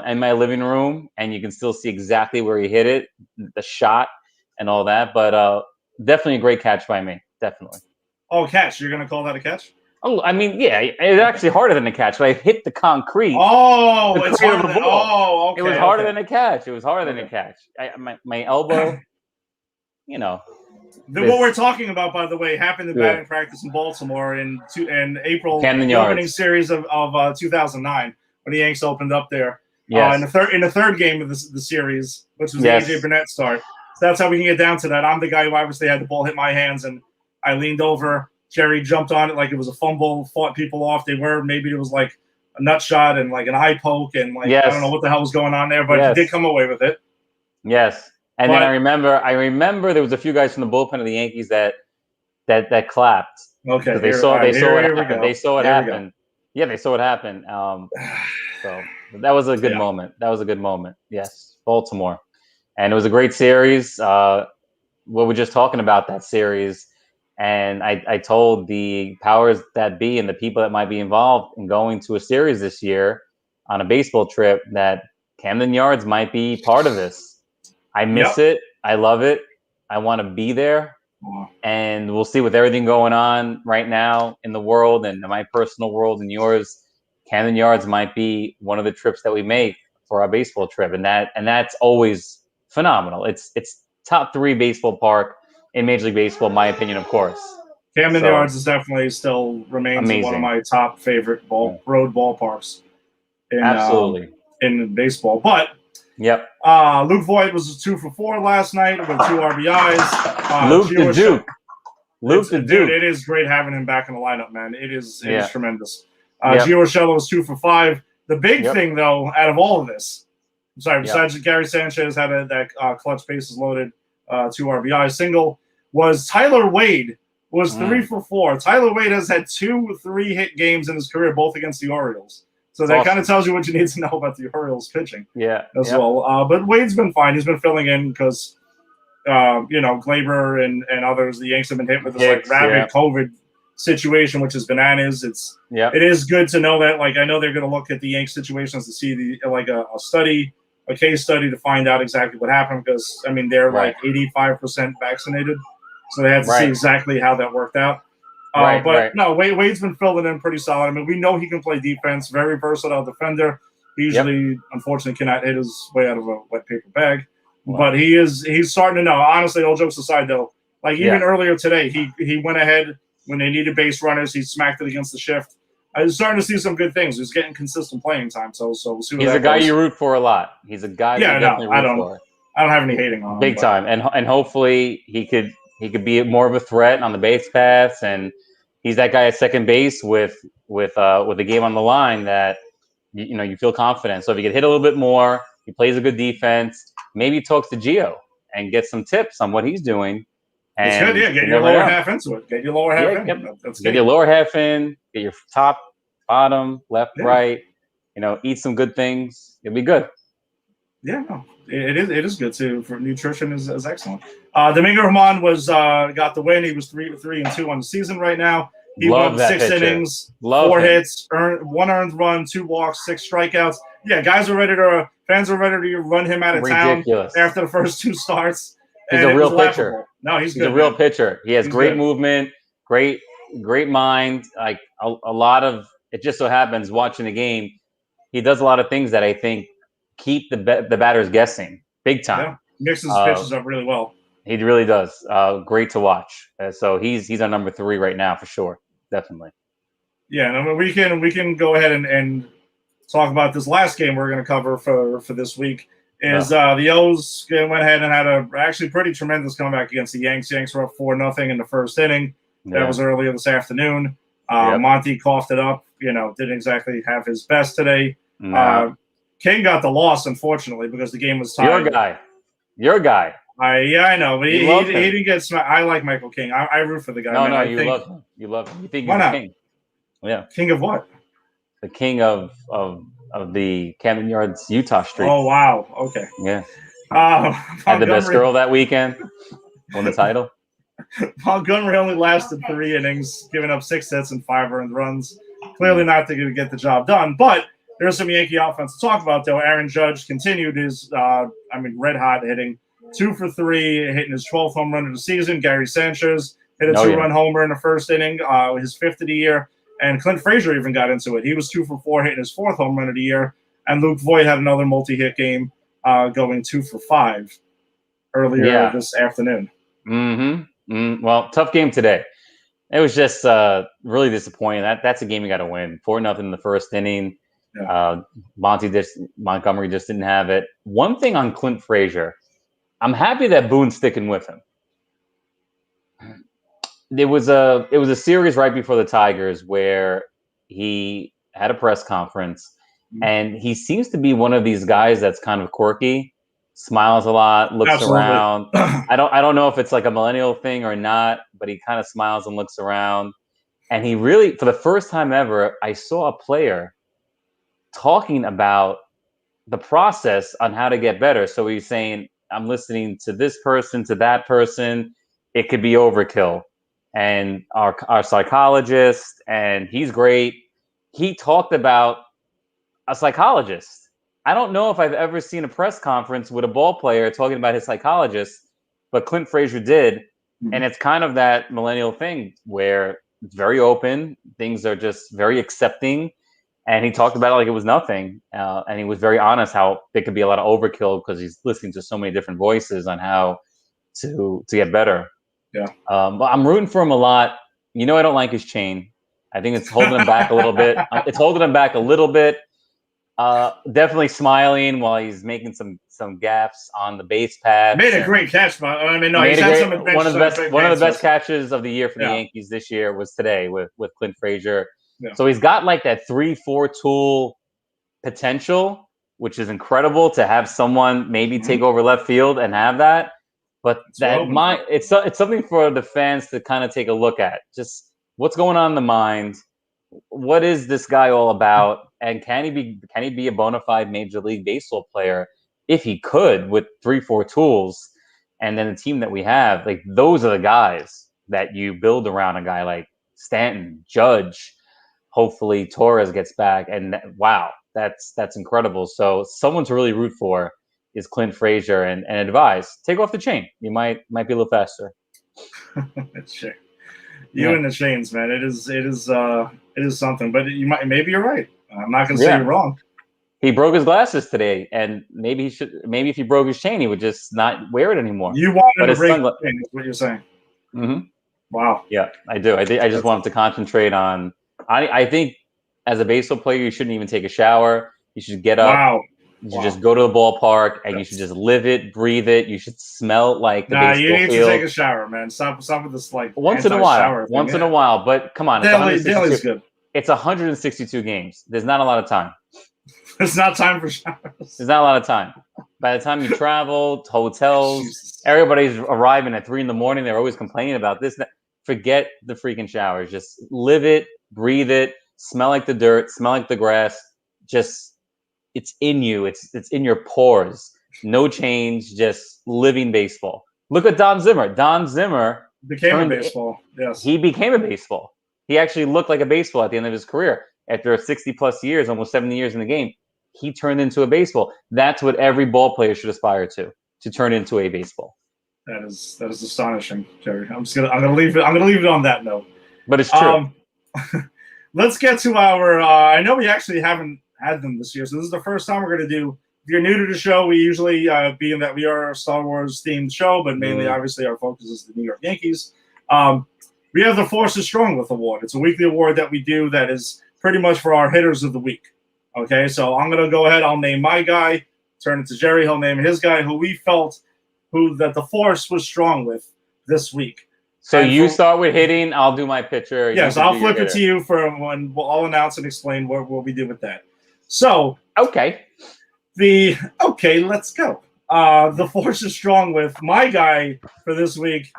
in my living room, and you can still see exactly where he hit it, the shot, and all that. But definitely a great catch by me. Definitely. Oh, catch! You're going to call that a catch? Oh, I mean, yeah, it's actually harder than a catch. But I hit the concrete. Oh, The it's clear harder of than, the ball. oh, okay. It was harder than a catch. It was harder than Okay. a catch. My elbow, you know. What we're talking about, by the way, happened in batting practice in Baltimore in April, Camden the Yards. opening series of 2009 when the Yanks opened up there. Yes. In the third game of the series, which was Yes. the AJ Burnett start. So that's how we can get down to that. I'm the guy who obviously had the ball hit my hands, and I leaned over. Jerry jumped on it like it was a fumble, fought people off. Maybe it was like a nut shot and like an eye poke, and like I don't know what the hell was going on there, but he did come away with it. Yes. And then I remember there was a few guys from the bullpen of the Yankees that clapped. Okay, they saw it happen. They saw it happen. Yeah, they saw it happen. So that was a good moment. That was a good moment. Yes, Baltimore, and it was a great series. We were just talking about that series, and I told the powers that be and the people that might be involved in going to a series this year on a baseball trip that Camden Yards might be part of this. I miss it. I love it. I want to be there. And we'll see with everything going on right now in the world and in my personal world and yours, Camden Yards might be one of the trips that we make for our baseball trip. And that's always phenomenal. It's top 3 baseball park in Major League Baseball, in my opinion, of course. Camden Yards is definitely still remains one of my top favorite road ballparks in baseball. But Luke Voigt was 2 for 4 last night with 2 RBIs. Luke the Duke. Dude, it is great having him back in the lineup, man. It is tremendous. Gio Urshela was 2 for 5. The big thing, though, out of all of this, besides Gary Sanchez had that clutch bases loaded 2 RBI single, was Tyler Wade was 3 for 4. Tyler Wade has had 2 3-hit games in his career, both against the Orioles. So that kind of tells you what you need to know about the Orioles pitching as well. But Wade's been fine. He's been filling in because, Glaber and others, the Yanks have been hit with this rabid COVID situation, which is bananas. It is good to know that. Like, I know they're going to look at the Yanks situations to see a case study to find out exactly what happened because, I mean, they're like 85% vaccinated. So they had to see exactly how that worked out. No, Wade's been filling in pretty solid. I mean, we know he can play defense, very versatile defender. He usually, unfortunately, cannot hit his way out of a wet paper bag. Wow. But he's starting to know. Honestly, all jokes aside, though, like even earlier today, he went ahead when they needed base runners. He smacked it against the shift. I was starting to see some good things. He's getting consistent playing time. So we'll see what he's a guy you root for a lot. He's a guy you definitely root for. I don't have any hating on him. Big time. And hopefully he could be more of a threat on the base paths, and he's that guy at second base with the game on the line that you feel confident. So if he could hit a little bit more, he plays a good defense. Maybe he talks to Gio and gets some tips on what he's doing. It's good, Get your lower half into it. Get your lower half in. Get your lower half in. Get your top, bottom, left, right. Eat some good things. It'll be good. Yeah, no, it is good too. For nutrition is excellent. Domingo Germán got the win. He was 3-2 on the season right now. He won 6 innings, 4 hits, 1 earned run, 2 walks, 6 strikeouts. Yeah, fans are ready to run him out of town after the first 2 starts. He's a real pitcher. No, he's good. He's a real pitcher. He has great movement, great mind. Like a lot of it. Just so happens watching the game, he does a lot of things that I think keep the batters guessing big time. Yeah, mixes his pitches up really well. He really does. Great to watch. So he's our number 3 right now for sure. Definitely. Yeah, and I mean, we can go ahead and talk about this last game we're going to cover for this week. The O's went ahead and had a actually pretty tremendous comeback against the Yanks. Yanks were up 4-0 in the first inning. That was earlier this afternoon. Monty coughed it up. Didn't exactly have his best today. No. King got the loss, unfortunately, because the game was tied. Your guy. I know, but he didn't get smacked. I like Michael King. I root for the guy. You love him. You love him. You think he's the king? Yeah. King of what? The king of the Camden Yards Utah streak. Oh wow. Okay. Yeah. Had the best girl that weekend. Won the title. Montgomery only lasted 3 innings, giving up 6 hits and 5 earned runs. Clearly not going to get the job done, but there's some Yankee offense to talk about, though. Aaron Judge continued his, red hot hitting. 2 for 3, hitting his 12th home run of the season. Gary Sanchez hit a 2-run homer in the first inning, his 5th of the year. And Clint Frazier even got into it. He was 2 for 4, hitting his 4th home run of the year. And Luke Voigt had another multi-hit game, going 2 for 5 earlier this afternoon. Well, tough game today. It was just really disappointing. That's a game you got to win. 4-0 in the first inning. Yeah. Montgomery just didn't have it. One thing on Clint Frazier, I'm happy that Boone's sticking with him. It was a series right before the Tigers where he had a press conference, and he seems to be one of these guys that's kind of quirky, smiles a lot, looks around. I don't know if it's like a millennial thing or not, but he kind of smiles and looks around. And he really, for the first time ever, I saw a player talking about the process on how to get better. So he's saying, I'm listening to this person, to that person. It could be overkill. And our psychologist, and he's great. He talked about a psychologist. I don't know if I've ever seen a press conference with a ball player talking about his psychologist, but Clint Frazier did. Mm-hmm. And it's kind of that millennial thing where it's very open. Things are just very accepting. And he talked about it like it was nothing. And he was very honest how there could be a lot of overkill because he's listening to so many different voices on how to get better. Yeah. But I'm rooting for him a lot. I don't like his chain. I think it's holding him back a little bit. Definitely smiling while he's making some gaffes on the base pads. Made a great catch, but he's had some adventures. One of the best catches of the year for the Yankees this year was today with Clint Frazier. Yeah. So he's got like that 3-4 tool potential, which is incredible to have someone maybe take over left field and have that. But it's something for the fans to kind of take a look at. Just what's going on in the mind. What is this guy all about? And can he be a bona fide Major League Baseball player if he could with 3-4 tools? And then the team that we have, like those are the guys that you build around a guy like Stanton, Judge. Hopefully Torres gets back, and wow, that's incredible. So someone to really root for is Clint Frazier, and advise take off the chain. You might be a little faster. Sure. And the chains, man. It is something, but maybe you're right. I'm not going to say you're wrong. He broke his glasses today, and maybe if he broke his chain, he would just not wear it anymore. You want him to break his chain, is what you're saying. Mm-hmm. Wow. Yeah, I do. I just want him to concentrate on. I think as a baseball player, you shouldn't even take a shower. You should get up. Wow. You should just go to the ballpark, and you should just live it, breathe it. You should smell like the baseball you need field. to take a shower, man. Stop with this once in a while. But come on, daily's good. It's 162 games. There's not a lot of time. There's not time for showers. There's not a lot of time. By the time you travel to hotels, everybody's arriving at 3 a.m. They're always complaining about this. Forget the freaking showers. Just live it, breathe it, smell like the dirt, smell like the grass. Just it's in you. It's in your pores. No change. Just living baseball. Look at Don Zimmer. Don Zimmer became a baseball. Yes, he became a baseball. He actually looked like a baseball at the end of his career. After 60+ years, almost 70 years in the game, he turned into a baseball. That's what every ball player should aspire to turn into a baseball. That is astonishing, Jerry. I'm gonna leave it on that note. But it's true. Let's get to our. I know we actually haven't had them this year, so this is the first time we're gonna do. If you're new to the show, we usually being that we are a Star Wars themed show, but mainly obviously our focus is the New York Yankees. We have the Force is Strong with award. It's a weekly award that we do that is pretty much for our hitters of the week. Okay, so I'm gonna go ahead. I'll name my guy. Turn it to Jerry. He'll name his guy who we felt that the Force was strong with this week. So you start with hitting. I'll do my pitcher. Yes, I'll flip it to you for when I'll announce and explain what we do with that. So okay, let's go. The Force is strong with my guy for this week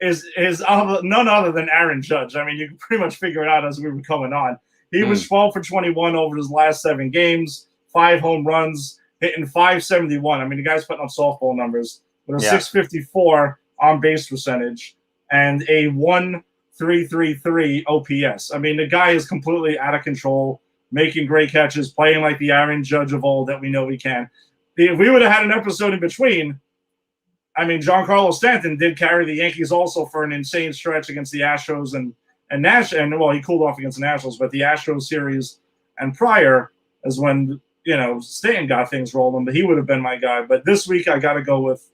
is none other than Aaron Judge. I mean, you can pretty much figure it out as we were coming on. He was 12 for 21 over his last 7 games, 5 home runs, hitting .571. I mean, the guy's putting up softball numbers with a .654 on base percentage and a 1.333 OPS. I mean, the guy is completely out of control, making great catches, playing like the Aaron Judge of old that we know we can. If we would have had an episode in between, I mean, Giancarlo Stanton did carry the Yankees also for an insane stretch against the Astros and and he cooled off against the Nationals, but the Astros series and prior is when Stanton got things rolling, but he would have been my guy. But this week I got to go with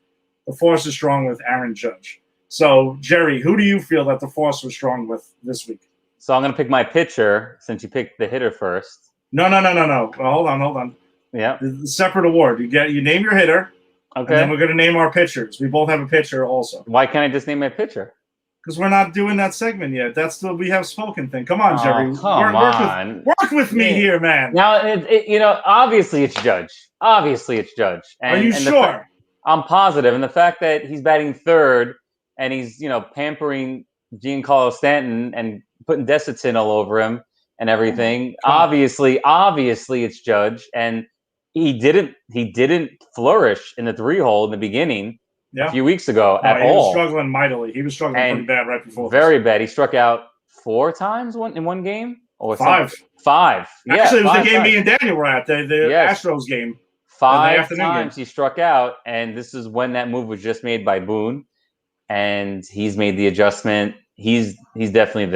the force is strong with Aaron Judge. So Jerry, who do you feel that the force was strong with this week? So I'm gonna pick my pitcher since you picked the hitter first. No. Well, hold on. Yeah. The separate award. You name your hitter. Okay. And then we're gonna name our pitchers. We both have a pitcher also. Why can't I just name my pitcher? Because we're not doing that segment yet. That's the we have spoken thing. Come on, Jerry. Come on. Work with me here, man. Now, obviously it's Judge. And, are you sure? I'm positive. And the fact that he's batting third and he's, pampering Giancarlo Stanton and putting Desitin all over him and everything. Obviously it's Judge. And he didn't flourish in the 3-hole in the beginning. Yeah. A few weeks ago at all. He was struggling mightily. He was struggling pretty bad right before. Very bad. He struck out 4 times in one game? Or 5. 5. Actually, it was the game me and Daniel were at, the Astros game. 5 times he struck out, and this is when that move was just made by Boone, and he's made the adjustment. He definitely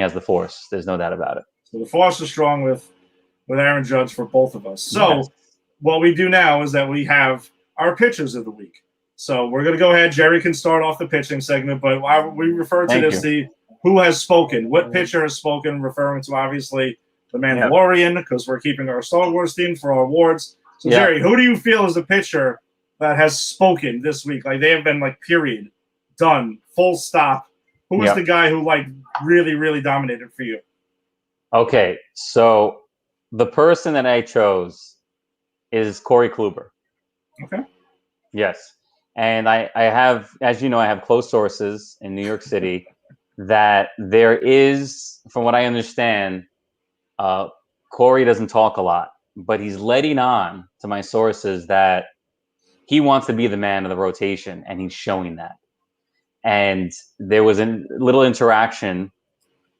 has the force. There's no doubt about it. So the force is strong with Aaron Judge for both of us. So what we do now is that we have our pitchers of the week. So we're going to go ahead. Jerry can start off the pitching segment, but we refer to the who has spoken. What pitcher has spoken, referring to obviously the Mandalorian, because we're keeping our Star Wars theme for our awards. So Jerry, who do you feel is the pitcher that has spoken this week? Like they have been period, done, full stop. Who is the guy who really, really dominated for you? Okay, so the person that I chose is Corey Kluber. Okay. Yes. And I have, as you know, I have close sources in New York City that there is, from what I understand, Corey doesn't talk a lot, but he's letting on to my sources that he wants to be the man of the rotation, and he's showing that. And there was a little interaction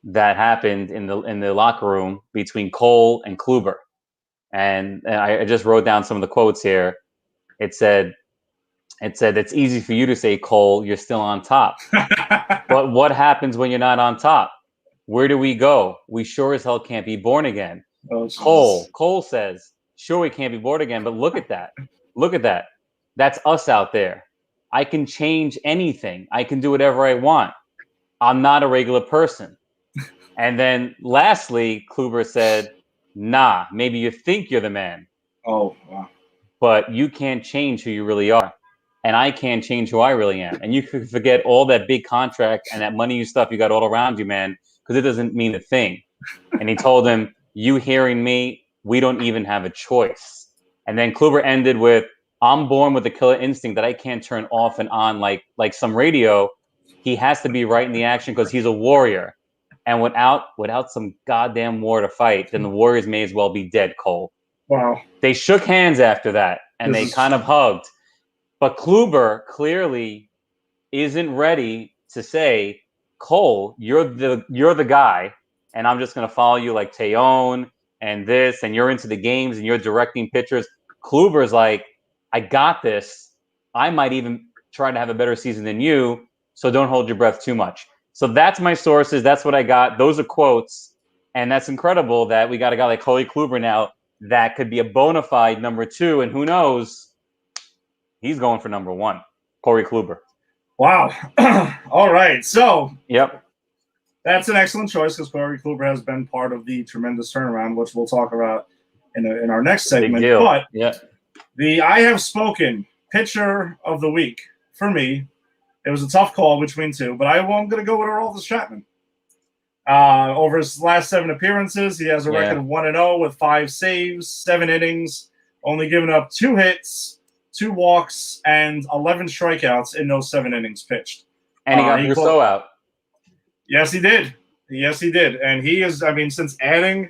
that happened in the locker room between Cole and Kluber. And I just wrote down some of the quotes here. It said, it's easy for you to say, Cole, you're still on top. But what happens when you're not on top? Where do we go? We sure as hell can't be born again. Oh, Cole says, sure, we can't be born again, but look at that. Look at that. That's us out there. I can change anything. I can do whatever I want. I'm not a regular person. And then lastly, Kluber said, nah, maybe you think you're the man. Oh, wow. But you can't change who you really are. And I can't change who I really am. And you could forget all that big contract and that money stuff you got all around you, man, because it doesn't mean a thing. And he told him, you hearing me, we don't even have a choice. And then Kluber ended with, I'm born with a killer instinct that I can't turn off and on like some radio. He has to be right in the action because he's a warrior. And without some goddamn war to fight, then the Warriors may as well be dead, Cole. Wow. They shook hands after that, and they kind of hugged. But Kluber clearly isn't ready to say, Cole, you're the guy, and I'm just going to follow you like Teon and this, and you're into the games, and you're directing pitchers. Kluber's like, I got this. I might even try to have a better season than you, so don't hold your breath too much. So that's my sources. That's what I got. Those are quotes. And that's incredible that we got a guy like Corey Kluber now that could be a bona fide number 2. And who knows, he's going for number 1, Corey Kluber. Wow. All right. So that's an excellent choice because Corey Kluber has been part of the tremendous turnaround, which we'll talk about in our next segment. But the I Have Spoken pitcher of the week for me, it was a tough call between 2, but I'm going to go with Aroldis Chapman. Over his last 7 appearances, he has a record of 1-0 with 5 saves, 7 innings, only giving up 2 hits, 2 walks, and 11 strikeouts in those 7 innings pitched. And he got Rousseau out. Yes, he did. And he is, since adding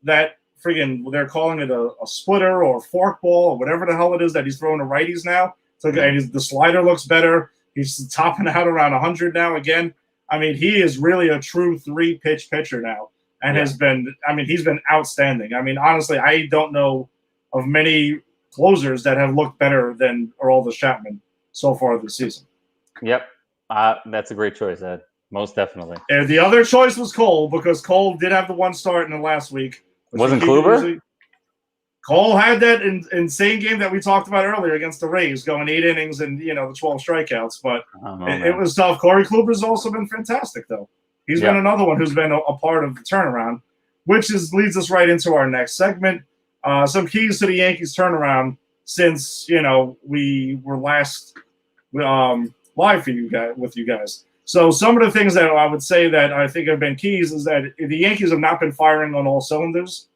that friggin', they're calling it a splitter or a fork ball or whatever the hell it is that he's throwing to righties now. So the slider looks better. He's topping out around 100 now again. He is really a true 3-pitch pitcher now and has been – he's been outstanding. Honestly, I don't know of many closers that have looked better than Aroldis Chapman so far this season. Yep. That's a great choice, Ed. Most definitely. And the other choice was Cole, because Cole did have the one start in the last week. Wasn't Kluber? Cole had that insane game that we talked about earlier against the Rays, going 8 innings and, the 12 strikeouts. But it was tough. Corey Kluber's also been fantastic, though. He's been another one who's been a part of the turnaround, which leads us right into our next segment. Some keys to the Yankees turnaround since, we were last live for you guys, with you guys. So some of the things that I would say that I think have been keys is that the Yankees have not been firing on all cylinders.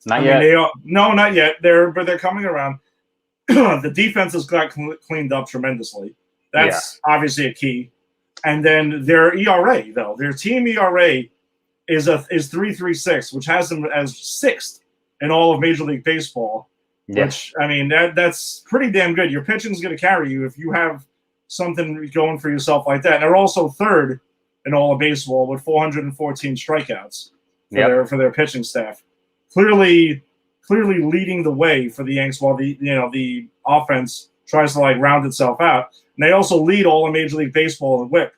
Not yet. Not yet. But they're coming around. The defense has got cleaned up tremendously. That's obviously a key. And then their ERA, though, their team ERA is 3.36, which has them as 6th in all of Major League Baseball. Yeah. Which, I mean, that's pretty damn good. Your pitching's going to carry you if you have something going for yourself like that. And they're also 3rd in all of baseball with 414 strikeouts for their pitching staff. Clearly leading the way for the Yanks while the offense tries to round itself out. And they also lead all of Major League Baseball in WHIP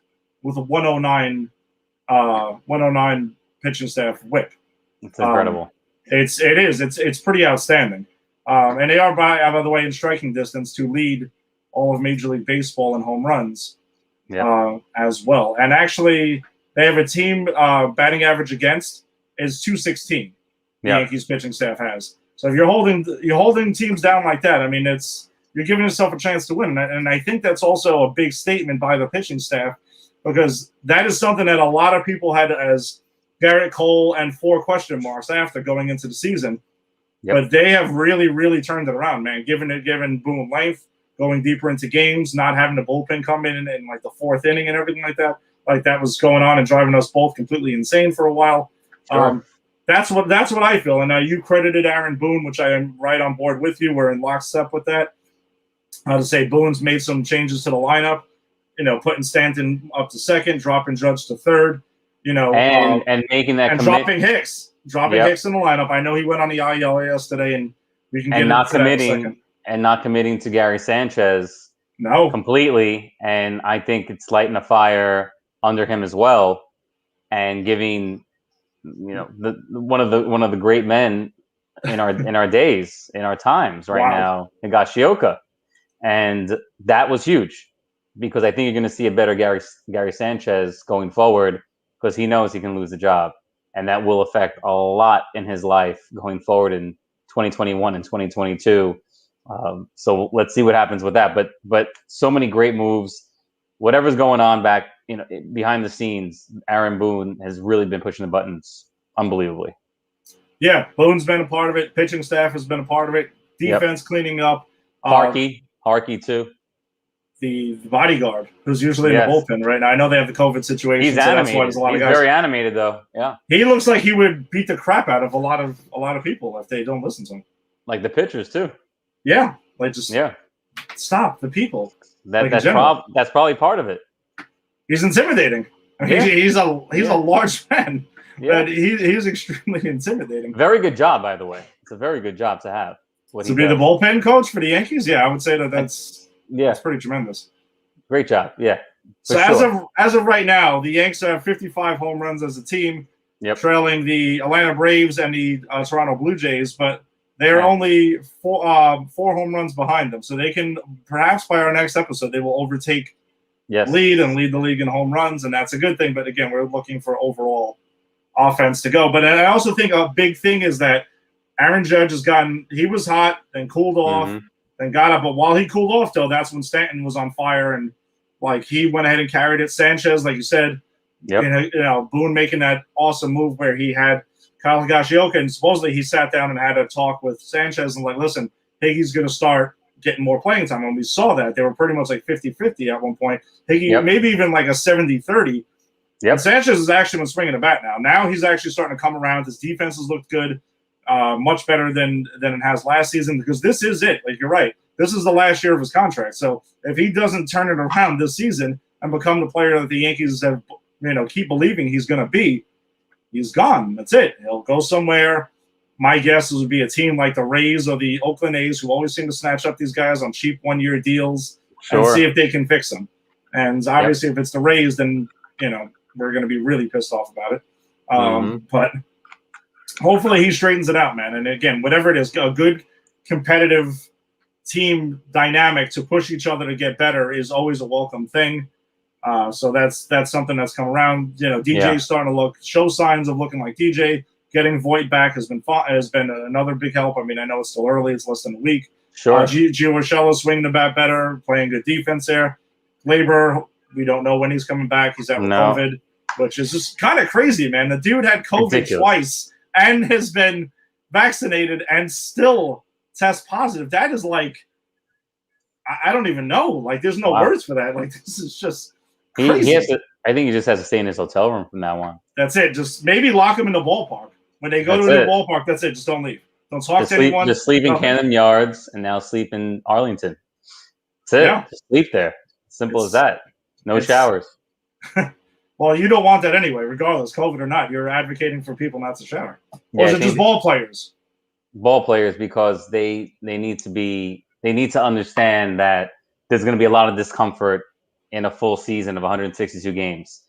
with a 109 pitching staff WHIP. It's incredible. It's pretty outstanding. And they are by the way in striking distance to lead all of Major League Baseball in home runs as well. And actually they have a team batting average against is 216. The Yankees pitching staff has. So if you're holding teams down like that, I mean, you're giving yourself a chance to win. And I think that's also a big statement by the pitching staff, because that is something that a lot of people had as Garrett Cole and 4 question marks after going into the season. Yep. But they have really, really turned it around, man. Given Boone length, going deeper into games, not having the bullpen come in the 4th inning and everything like that. Like that was going on and driving us both completely insane for a while. Sure. That's what I feel. And now you credited Aaron Boone, which I am right on board with you. We're in lockstep with that. To say Boone's made some changes to the lineup, putting Stanton up to 2nd, dropping Judge to 3rd, and making that and dropping Hicks in the lineup. I know he went on the IL yesterday, and we can get not committing to Gary Sanchez completely. And I think it's lighting a fire under him as well, and giving one of the great men in our days, in our times now, Higashioka. And that was huge, because I think you're going to see a better Gary Sanchez going forward, because he knows he can lose the job, and that will affect a lot in his life going forward in 2021 and 2022. So let's see what happens with that. But so many great moves. Whatever's going on back behind the scenes, Aaron Boone has really been pushing the buttons unbelievably. Yeah, Boone's been a part of it. Pitching staff has been a part of it. Defense cleaning up. Harkey too. The bodyguard, who's usually in the bullpen right now. I know they have the COVID situation. He's animated. That's why He's very animated, though. Yeah. He looks like he would beat the crap out of a lot of people if they don't listen to him. Like the pitchers too. Yeah. Stop the people. That's probably part of it. He's intimidating. He's a large man. Yeah. But he's extremely intimidating. Very good job, by the way. It's a very good job to have. To be the bullpen coach for the Yankees, I would say that's pretty tremendous. Great job, So as of right now, the Yanks have 55 home runs as a team, trailing the Atlanta Braves and the Toronto Blue Jays, but they're only 4 home runs behind them. So they can, perhaps by our next episode, they will overtake lead the league in home runs, and that's a good thing. But again, we're looking for overall offense to go. But I also think a big thing is that Aaron Judge he was hot, then cooled off, then got up. But while he cooled off, though, that's when Stanton was on fire, and he went ahead and carried it. Sanchez, like you said, Boone making that awesome move where he had Kyle Higashioka, and supposedly he sat down and had a talk with Sanchez and listen, Higgy's going to start getting more playing time. And we saw that. They were pretty much 50-50 at one point. Higgy, maybe even a 70-30. And Sanchez has actually been swinging the bat now. Now he's actually starting to come around. His defense has looked good. Much better than it has last season, because this is it. You're right. This is the last year of his contract. So if he doesn't turn it around this season and become the player that the Yankees have, keep believing he's going to be, he's gone. That's it. He'll go somewhere. My guess would be a team like the Rays or the Oakland A's, who always seem to snatch up these guys on cheap one-year deals and see if they can fix them. And obviously, if it's the Rays, then we're going to be really pissed off about it. But hopefully he straightens it out, man. And again, whatever it is, a good competitive team dynamic to push each other to get better is always a welcome thing. So that's something that's come around. DJ's starting to show signs of looking like DJ. Getting Voigt back has been another big help. I mean, I know it's still early; it's less than a week. Sure. Gio Urshela swinging the bat better, playing good defense there. Labor, we don't know when he's coming back. He's out with COVID, which is just kind of crazy, man. The dude had COVID twice and has been vaccinated and still test positive. That is like, I don't even know. Like, there's no words for that. Like, this is just crazy. He has to. I think he just has to stay in his hotel room from now on. That's it. Just maybe lock him in the ballpark. When they go to the ballpark, that's it. Just don't leave. Don't talk to anyone. Just sleep in Camden Yards and now sleep in Arlington. That's it. Yeah. Just sleep there. Simple as that. No showers. Well, you don't want that anyway, regardless, COVID or not. You're advocating for people not to shower. Or is it just ball players? Ball players, because they need to understand that there's going to be a lot of discomfort in a full season of 162 games.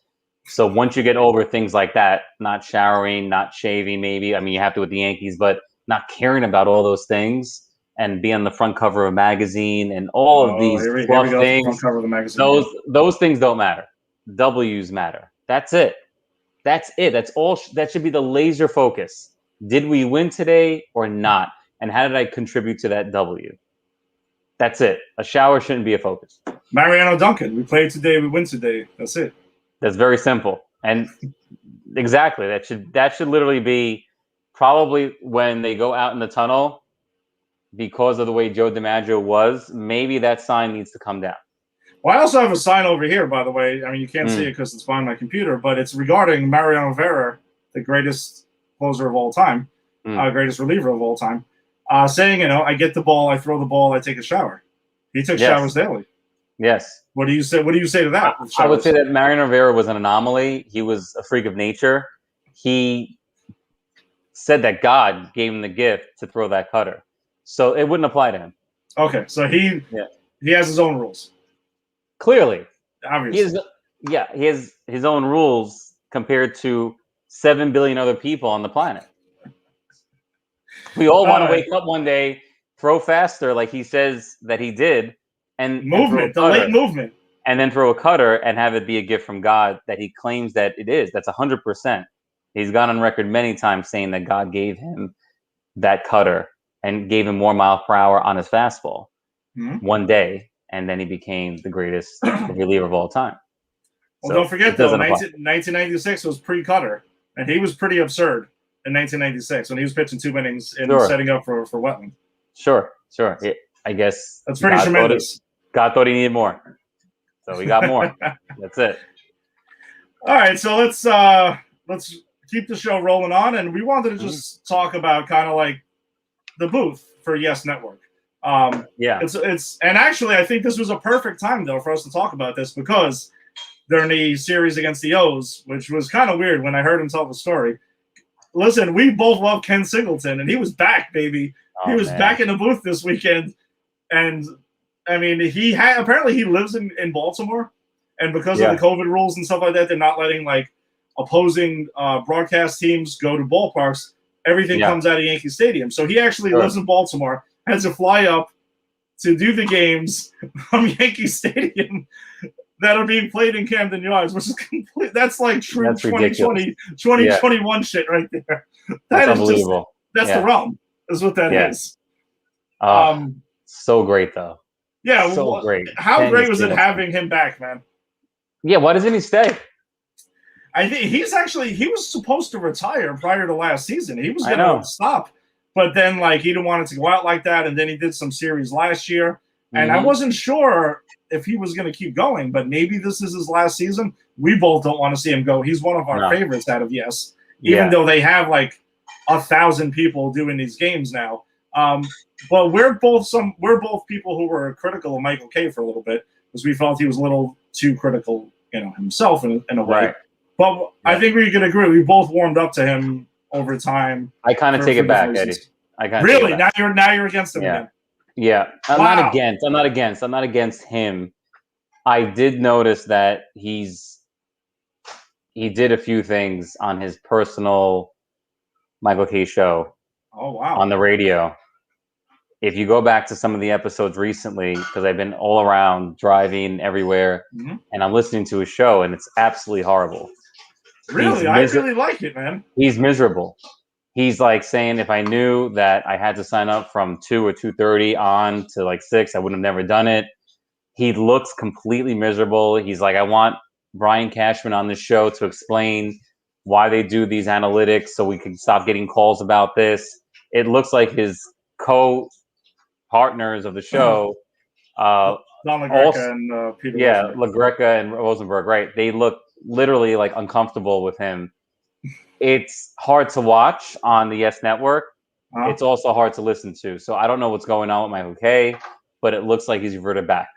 So once you get over things like that, not showering, not shaving, maybe, I mean, you have to with the Yankees, but not caring about all those things and be on the front cover of a magazine and all of these fluff things, front cover of the magazine. Those things don't matter. W's matter. That's it. That's it. That's all. That should be the laser focus. Did we win today or not? And how did I contribute to that W? That's it. A shower shouldn't be a focus. Mariano Duncan, we played today, we win today. That's it. That's very simple. And exactly, that should literally be probably when they go out in the tunnel, because of the way Joe DiMaggio was, maybe that sign needs to come down. Well, I also have a sign over here, by the way. I mean, you can't see it because it's behind my computer, but it's regarding Mariano Rivera, the greatest closer of all time, greatest reliever of all time, saying, I get the ball, I throw the ball, I take a shower. He took showers daily. Yes. What do you say? What do you say to that? I would say that Mariano Rivera was an anomaly. He was a freak of nature. He said that God gave him the gift to throw that cutter, so it wouldn't apply to him. Okay, so he has his own rules. Clearly, obviously, he has his own rules compared to 7 billion other people on the planet. We all want to wake up one day, throw faster like he says that he did. And movement, the late movement, and then throw a cutter and have it be a gift from God that he claims that it is. That's 100%. He's gone on record many times saying that God gave him that cutter and gave him more miles per hour on his fastball one day, and then he became the greatest reliever of all time. Well, so don't forget though, 1996 was pre-cutter, and he was pretty absurd in 1996 when he was pitching 2 innings and setting up for Wetland. Sure. I guess that's pretty tremendous. God thought he needed more, so we got more. That's it. All right, so let's keep the show rolling on, and we wanted to just talk about kind of like the booth for Yes Network. It's and actually I think this was a perfect time though for us to talk about this, because during the series against the O's, which was kind of weird when I heard him tell the story. Listen, we both love Ken Singleton, and he was back, baby. He was back in the booth this weekend. And I mean, apparently he lives in Baltimore, and because of the COVID rules and stuff like that, they're not letting like opposing broadcast teams go to ballparks. Everything comes out of Yankee Stadium. So he actually lives in Baltimore, has to fly up to do the games from Yankee Stadium that are being played in Camden Yards, which is complete. That's like true 2020, 2021 shit right there. That's unbelievable. That's the realm, is what that is. So great though. Yeah, so great. How great was it having him back, man? Yeah, why doesn't he stay? I think he was supposed to retire prior to last season. He was going to stop, but then like he didn't want it to go out like that, and then he did some series last year, and I wasn't sure if he was going to keep going, but maybe this is his last season. We both don't want to see him go. He's one of our favorites out of Yes, even though they have like 1,000 people doing these games now. But we're both people who were critical of Michael Kay for a little bit, because we felt he was a little too critical, himself in a way. Right. But I think we can agree. We both warmed up to him over time. I kind of take it back, Eddie. Really? Now you're against him again. Yeah. I'm not against him. I did notice that he's he did a few things on his personal Michael Kay show Oh wow. on the radio. If you go back to some of the episodes recently, because I've been all around driving everywhere, and I'm listening to his show, and it's absolutely horrible. Really, I really like it, man. He's miserable. He's like saying, if I knew that I had to sign up from 2 or 2:30 on to like 6, I would have never done it. He looks completely miserable. He's like, I want Brian Cashman on the show to explain why they do these analytics so we can stop getting calls about this. It looks like his co-partners of the show, Don LaGreca and Peter Rosenberg. LaGreca and Rosenberg, right? They look literally like uncomfortable with him. It's hard to watch on the Yes Network. It's also hard to listen to. So I don't know what's going on with Michael Kay, but it looks like he's reverted back.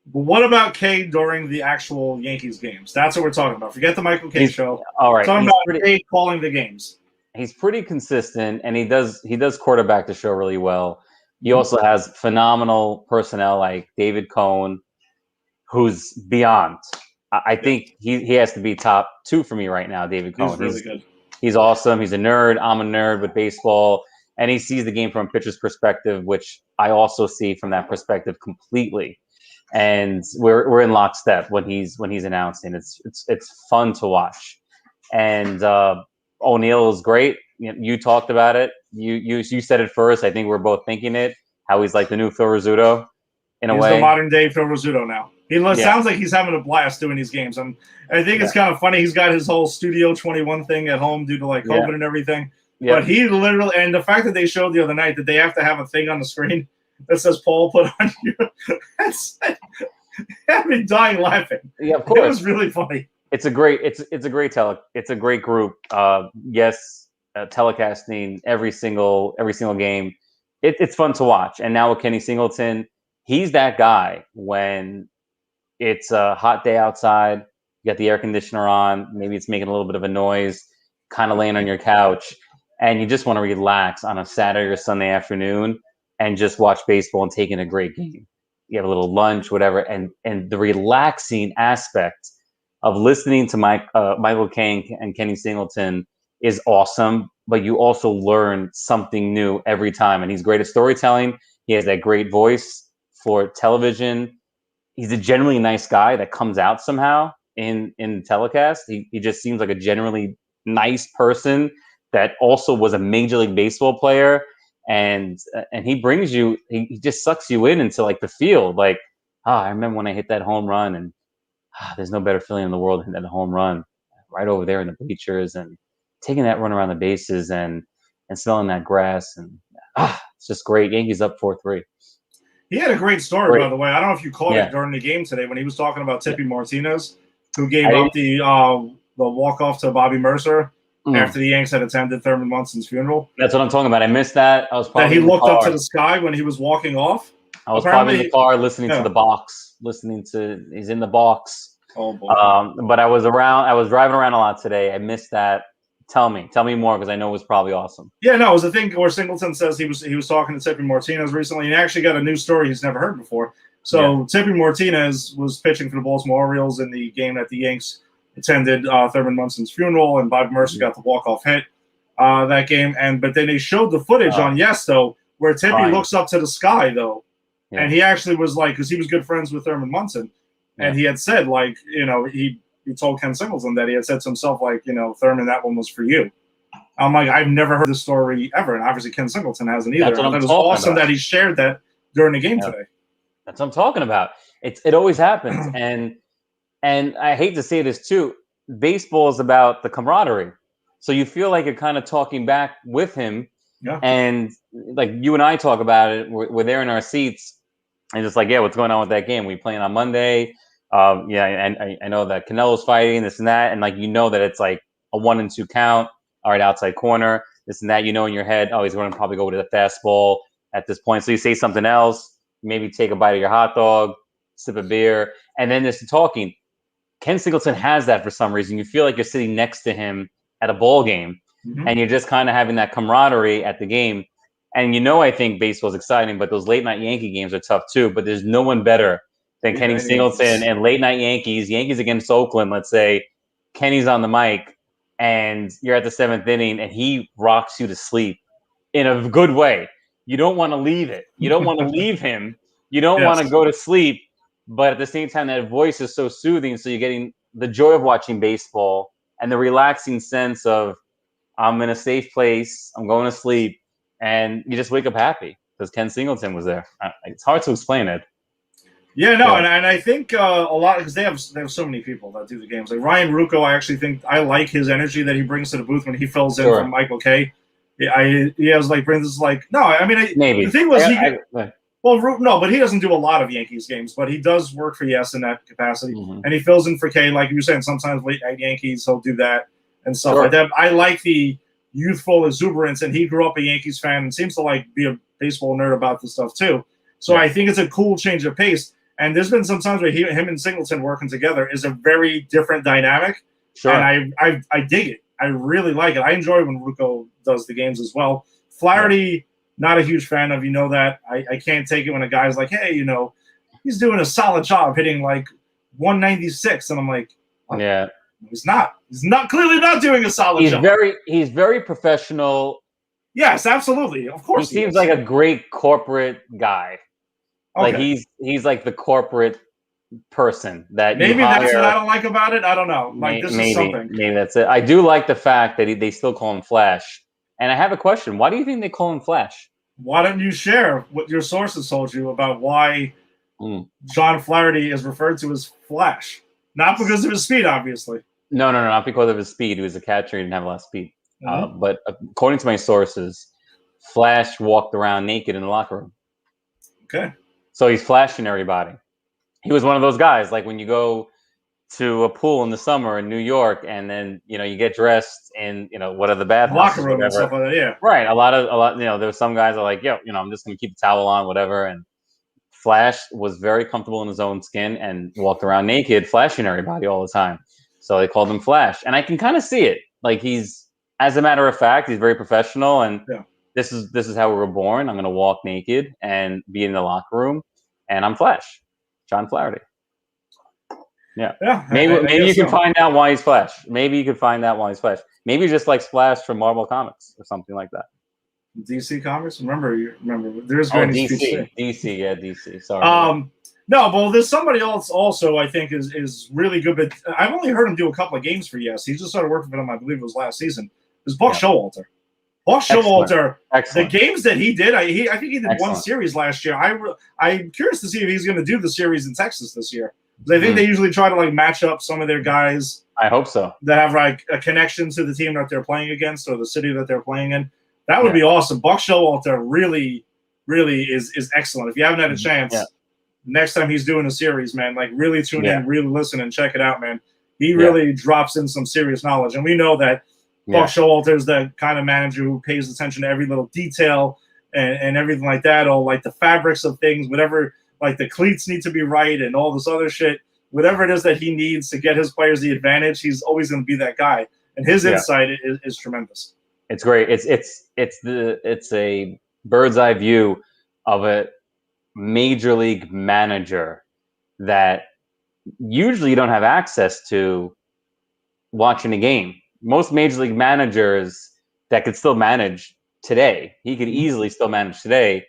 But what about Kay during the actual Yankees games? That's what we're talking about. Forget the Michael Kay show. All right. Talking about Kay calling the games. He's pretty consistent, and he does quarterback the show really well. He also has phenomenal personnel like David Cohn, who's beyond. I think he has to be top 2 for me right now, David Cohn. He's really good. He's awesome. He's a nerd. I'm a nerd with baseball. And he sees the game from a pitcher's perspective, which I also see from that perspective completely. And we're in lockstep when he's announcing. It's fun to watch. And O'Neill is great. You talked about it. You said it first. I think we're both thinking it. How he's like the new Phil Rizzuto in a way. He's the modern day Phil Rizzuto now. He sounds like he's having a blast doing these games. And I think it's kind of funny. He's got his whole Studio 21 thing at home due to like COVID and everything. Yeah. But he literally, and the fact that they showed the other night that they have to have a thing on the screen that says Paul put on you, that's had me dying laughing. Yeah, of course. It was really funny. It's a great group. Telecasting every single game. It's fun to watch. And now with Kenny Singleton, he's that guy when it's a hot day outside, you got the air conditioner on, maybe it's making a little bit of a noise, kind of laying on your couch, and you just want to relax on a Saturday or Sunday afternoon and just watch baseball and take in a great game. You have a little lunch, whatever, and the relaxing aspect of listening to Michael Kay and Kenny Singleton is awesome, but you also learn something new every time. And he's great at storytelling. He has that great voice for television. He's a generally nice guy that comes out somehow in telecast. He just seems like a generally nice person that also was a Major League Baseball player. And he brings you, he just sucks you into like the field. Like, I remember when I hit that home run, and there's no better feeling in the world than that home run right over there in the bleachers and taking that run around the bases and smelling that grass. And it's just great. Yankees up 4-3. He had a great story, by the way. I don't know if you caught it during the game today when he was talking about Tippy Martinez, who gave up the walk-off to Bobby Mercer after the Yanks had attended Thurman Munson's funeral. That's what I'm talking about. I missed that. I was probably that he looked up to the sky when he was walking off. I was probably in the car listening to the box, he's in the box. Oh boy. But I was driving around a lot today. I missed that. Tell me more, because I know it was probably awesome. Yeah, no, it was a thing where Singleton says he was talking to Tippy Martinez recently, and he actually got a new story he's never heard before. So Tippy Martinez was pitching for the Baltimore Orioles in the game that the Yanks attended Thurman Munson's funeral, and Bobby Mercer got the walk-off hit that game. But then they showed the footage on though, where Tippy looks up to the sky though, and he actually was like, because he was good friends with Thurman Munson, and he had said like, he told Ken Singleton that he had said to himself, like, Thurman, that one was for you. I'm like, I've never heard this story ever, and obviously Ken Singleton hasn't either. It was awesome that he shared that during the game today. That's what I'm talking about. It always happens, and I hate to say this too. Baseball is about the camaraderie, so you feel like you're kind of talking back with him, and like you and I talk about it. We're there in our seats, and just like, what's going on with that game? We playing on Monday. And I know that Canelo's fighting this and that, and like that it's like a 1-2 count. All right, outside corner, this and that. In your head, he's going to probably go to the fastball at this point. So you say something else, maybe take a bite of your hot dog, sip a beer, and then there's the talking. Ken Singleton has that for some reason. You feel like you're sitting next to him at a ball game, and you're just kind of having that camaraderie at the game. And I think baseball is exciting, but those late night Yankee games are tough too. But there's no one better than Kenny Singleton and late night Yankees against Oakland, let's say, Kenny's on the mic, and you're at the 7th inning, and he rocks you to sleep in a good way. You don't want to leave it. You don't want to leave him. You don't want to go to sleep. But at the same time, that voice is so soothing. So you're getting the joy of watching baseball and the relaxing sense of, I'm in a safe place. I'm going to sleep. And you just wake up happy because Ken Singleton was there. It's hard to explain it. Yeah, no, and I think a lot, because they have so many people that do the games. Like Ryan Rucco, I actually think I like his energy that he brings to the booth when he fills in for Michael Kay. He has like brings this like no, I mean maybe the thing was no, but he doesn't do a lot of Yankees games, but he does work for Yes in that capacity, and he fills in for Kay, like you were saying. Sometimes late night Yankees, he'll do that and stuff like that. I like the youthful exuberance, and he grew up a Yankees fan and seems to like be a baseball nerd about this stuff too. So I think it's a cool change of pace. And there's been some times where him and Singleton working together is a very different dynamic. Sure. And I dig it. I really like it. I enjoy when Rucco does the games as well. Flaherty, not a huge fan of, that. I can't take it when a guy's like, hey, he's doing a solid job hitting like 196. And I'm like, yeah, he's not. He's not clearly not doing a solid job. He's very professional. Yes, absolutely. Of course. He seems like a great corporate guy. Okay. Like he's like the corporate person that maybe that's what I don't like about it. I don't know. Like this is something. Maybe that's it. I do like the fact that they still call him Flash. And I have a question. Why do you think they call him Flash? Why don't you share what your sources told you about why John Flaherty is referred to as Flash? Not because of his speed, obviously. No, not because of his speed. He was a catcher. He didn't have a lot of speed. But according to my sources, Flash walked around naked in the locker room. Okay. So he's flashing everybody. He was one of those guys, like when you go to a pool in the summer in New York, and then you get dressed in what are the bathhouses, locker room and stuff like that. Yeah, right. A lot. There's some guys are like, I'm just gonna keep the towel on, whatever. And Flash was very comfortable in his own skin and walked around naked, flashing everybody all the time. So they called him Flash, and I can kind of see it. Like as a matter of fact, he's very professional, and this is how we were born. I'm gonna walk naked and be in the locker room, and I'm Flash, John Flaherty. Yeah. Maybe you can find out why he's Flash. Maybe you could find out why he's Flash. Maybe just like Splash from Marvel Comics or something like that. DC Comics. Remember, there's DC. Sorry. No, well, there's somebody else also I think is really good, but I've only heard him do a couple of games for Yes. He just started working for them, I believe it was last season. It was Buck Showalter. Buck Showalter, the games that he did, I think he did one series last year. I'm curious to see if he's going to do the series in Texas this year. Because I think they usually try to like match up some of their guys. I hope so. That have like a connection to the team that they're playing against or the city that they're playing in. That would be awesome. Buck Showalter really, really is excellent. If you haven't had a chance, next time he's doing a series, man, like really tune in, really listen and check it out, man. He really drops in some serious knowledge. And we know that Buck Showalter is the kind of manager who pays attention to every little detail and everything like that, or like the fabrics of things, whatever, like the cleats need to be right and all this other shit. Whatever it is that he needs to get his players the advantage, he's always going to be that guy. And his insight is tremendous. It's great. It's a bird's eye view of a major league manager that usually you don't have access to watching a game. Most major league managers that could still manage today, he could easily still manage today,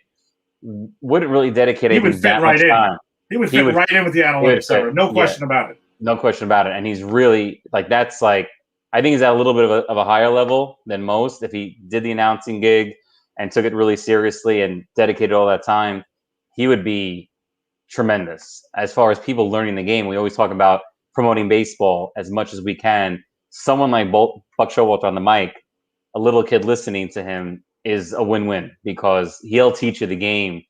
wouldn't really dedicate that much time. He would fit right in with the analytics. No question about it. No question about it. And he's really like, that's like, I think he's at a little bit of a higher level than most. If he did the announcing gig and took it really seriously and dedicated all that time, he would be tremendous. As far as people learning the game, we always talk about promoting baseball as much as we can. Someone like Buck Showalter on the mic, a little kid listening to him is a win-win because he'll teach you the game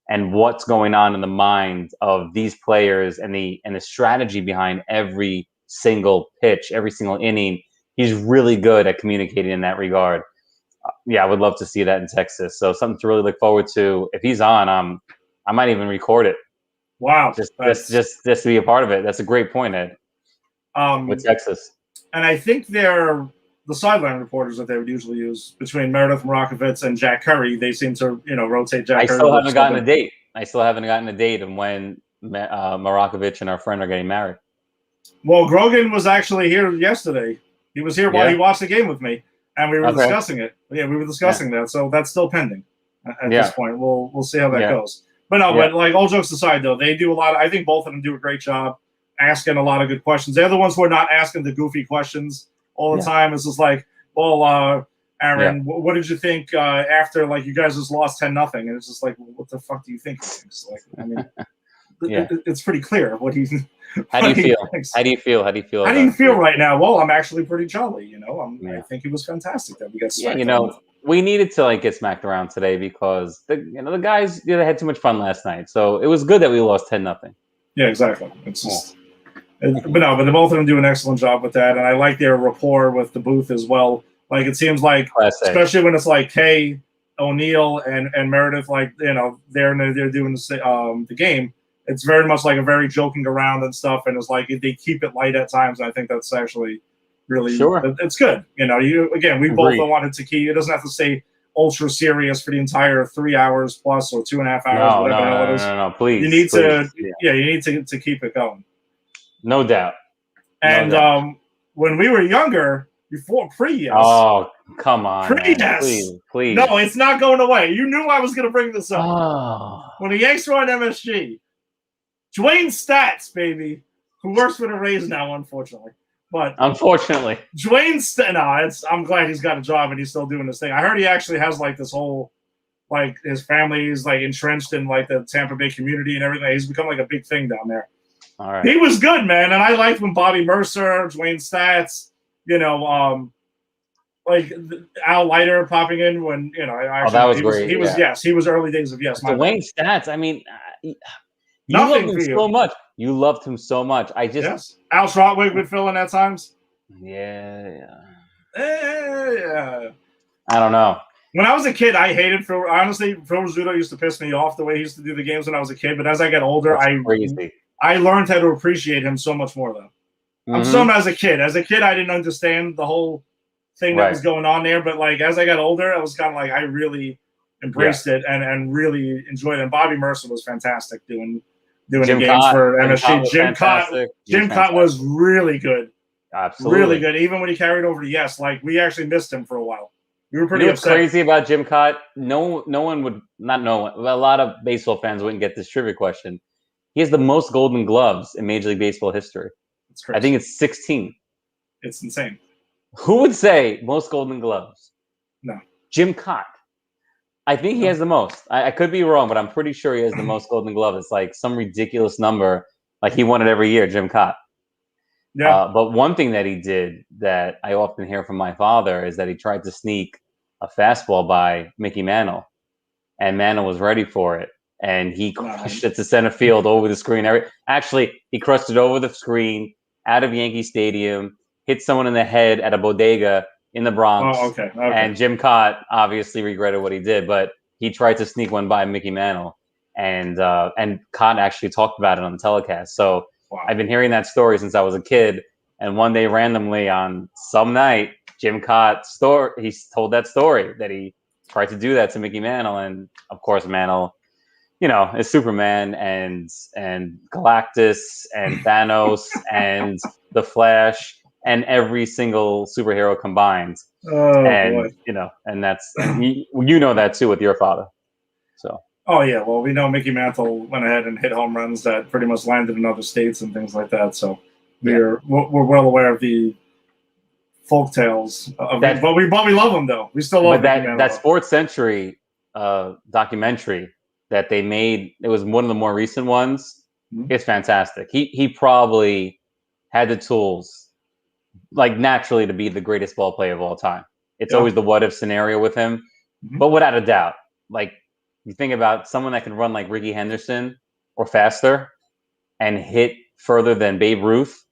and what's going on in the mind of these players and the strategy behind every single pitch, every single inning. He's really good at communicating in that regard. I would love to see that in Texas. So something to really look forward to. If he's on, I might even record it. Wow. Just to be a part of it. That's a great point, Ed. With Texas. And I think they're the sideline reporters that they would usually use between Meredith Marakovitz and Jack Curry. They seem to, rotate Jack Curry. I still haven't gotten a date of when Marakovitch and our friend are getting married. Well, Grogan was actually here yesterday. He was here while he watched the game with me, and we were discussing it. Yeah, we were discussing that. So that's still pending at this point. We'll see how that goes. But no, but like all jokes aside, though, they do a lot. I think both of them do a great job asking a lot of good questions. They're the ones who are not asking the goofy questions all the time. It's just like, well, Aaron, what did you think after like you guys just lost 10-0? And it's just like, well, what the fuck do you think he thinks? Like, I mean, it's pretty clear what he. How do you feel? How do you feel? How do you feel? How do you feel right now? Well, I'm actually pretty jolly. You know, I think it was fantastic that we got. You know, we needed to like get smacked around today because the guys they had too much fun last night. So it was good that we lost 10-0. Yeah, exactly. It's just, but the both of them do an excellent job with that, and I like their rapport with the booth as well. Like it seems like, especially when it's like Kay, O'Neill, and Meredith, like they're doing the game. It's very much like a very joking around and stuff, and it's like they keep it light at times. And I think that's actually really it's good. We both don't want it to keep. It doesn't have to stay ultra serious for the entire 3 hours plus or 2.5 hours, whatever the hell it is. No, please. You need to keep it going. No doubt. And when we were younger, before pre-yes. Oh, come on. Pre-yes. Please. No, it's not going away. You knew I was going to bring this up. When the Yanks were on MSG, Dwayne Stats, baby, who works for the Rays now, unfortunately. But unfortunately, I'm glad he's got a job and he's still doing this thing. I heard he actually has like this whole, like his family is like entrenched in like the Tampa Bay community and everything. He's become like a big thing down there. All right. He was good, man, and I liked when Bobby Mercer, Dwayne Stats, like Al Leiter popping in when that was great. He was early days of Yes. Dwayne Stats, I mean. You loved him so much. You loved him so much. Al Trotwig would fill in at times. Yeah. I don't know. When I was a kid, I hated Phil. Honestly, Phil Rizzuto used to piss me off the way he used to do the games when I was a kid. But as I got older, I learned how to appreciate him so much more, though. I'm still as a kid. As a kid, I didn't understand the whole thing that was going on there. But like as I got older, I was kind of like I really embraced it and really enjoyed it. And Bobby Mercer was fantastic doing the games for MSG. Jim Cott was really good. Absolutely. Really good. Even when he carried over to Yes, like we actually missed him for a while. We were pretty upset. What's crazy about Jim Cott? No one would not know. A lot of baseball fans wouldn't get this trivia question. He has the most Golden Gloves in Major League Baseball history. That's crazy. I think it's 16. It's insane. Who would say most Golden Gloves? No. Jim Cott. I think he has the most. I could be wrong, but I'm pretty sure he has the most Golden Gloves. It's like some ridiculous number. Like he won it every year, Jim Cott. Yeah. But one thing that he did that I often hear from my father is that he tried to sneak a fastball by Mickey Mantle, and Mantle was ready for it, and he crushed it to center field over the screen. Actually, he crushed it over the screen out of Yankee Stadium, hit someone in the head at a bodega in the Bronx. Oh, okay. And Jim Cott obviously regretted what he did, but he tried to sneak one by Mickey Mantle, and Cott actually talked about it on the telecast. So I've been hearing that story since I was a kid, and one day randomly on some night, Jim Cott he told that story that he tried to do that to Mickey Mantle, and of course Mantle, is Superman and Galactus and Thanos and the Flash. And every single superhero combined, boy. And that's that too with your father. So. Oh yeah, well we know Mickey Mantle went ahead and hit home runs that pretty much landed in other states and things like that. So we're well aware of the folk tales of it, but we love them though. We still love that Sports Century documentary that they made. It was one of the more recent ones. Mm-hmm. It's fantastic. He probably had the tools. Like naturally to be the greatest ball player of all time. It's always the what if scenario with him, but without a doubt, like you think about someone that can run like Ricky Henderson or faster and hit further than Babe Ruth.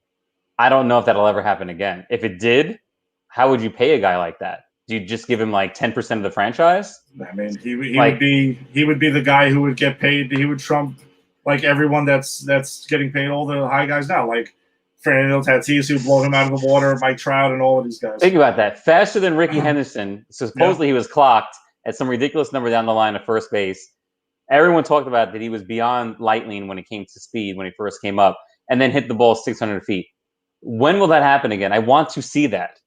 I don't know if that'll ever happen again. If it did, how would you pay a guy like that? Do you just give him like 10% of the franchise? I mean, he would be the guy who would get paid. He would trump like everyone that's getting paid, all the high guys now, like Fernando Tatis, who blow him out of the water, Mike Trout, and all of these guys. Think about that. Faster than Ricky Henderson. So supposedly he was clocked at some ridiculous number down the line of first base. Everyone talked about that he was beyond lightning when it came to speed when he first came up, and then hit the ball 600 feet. When will that happen again? I want to see that.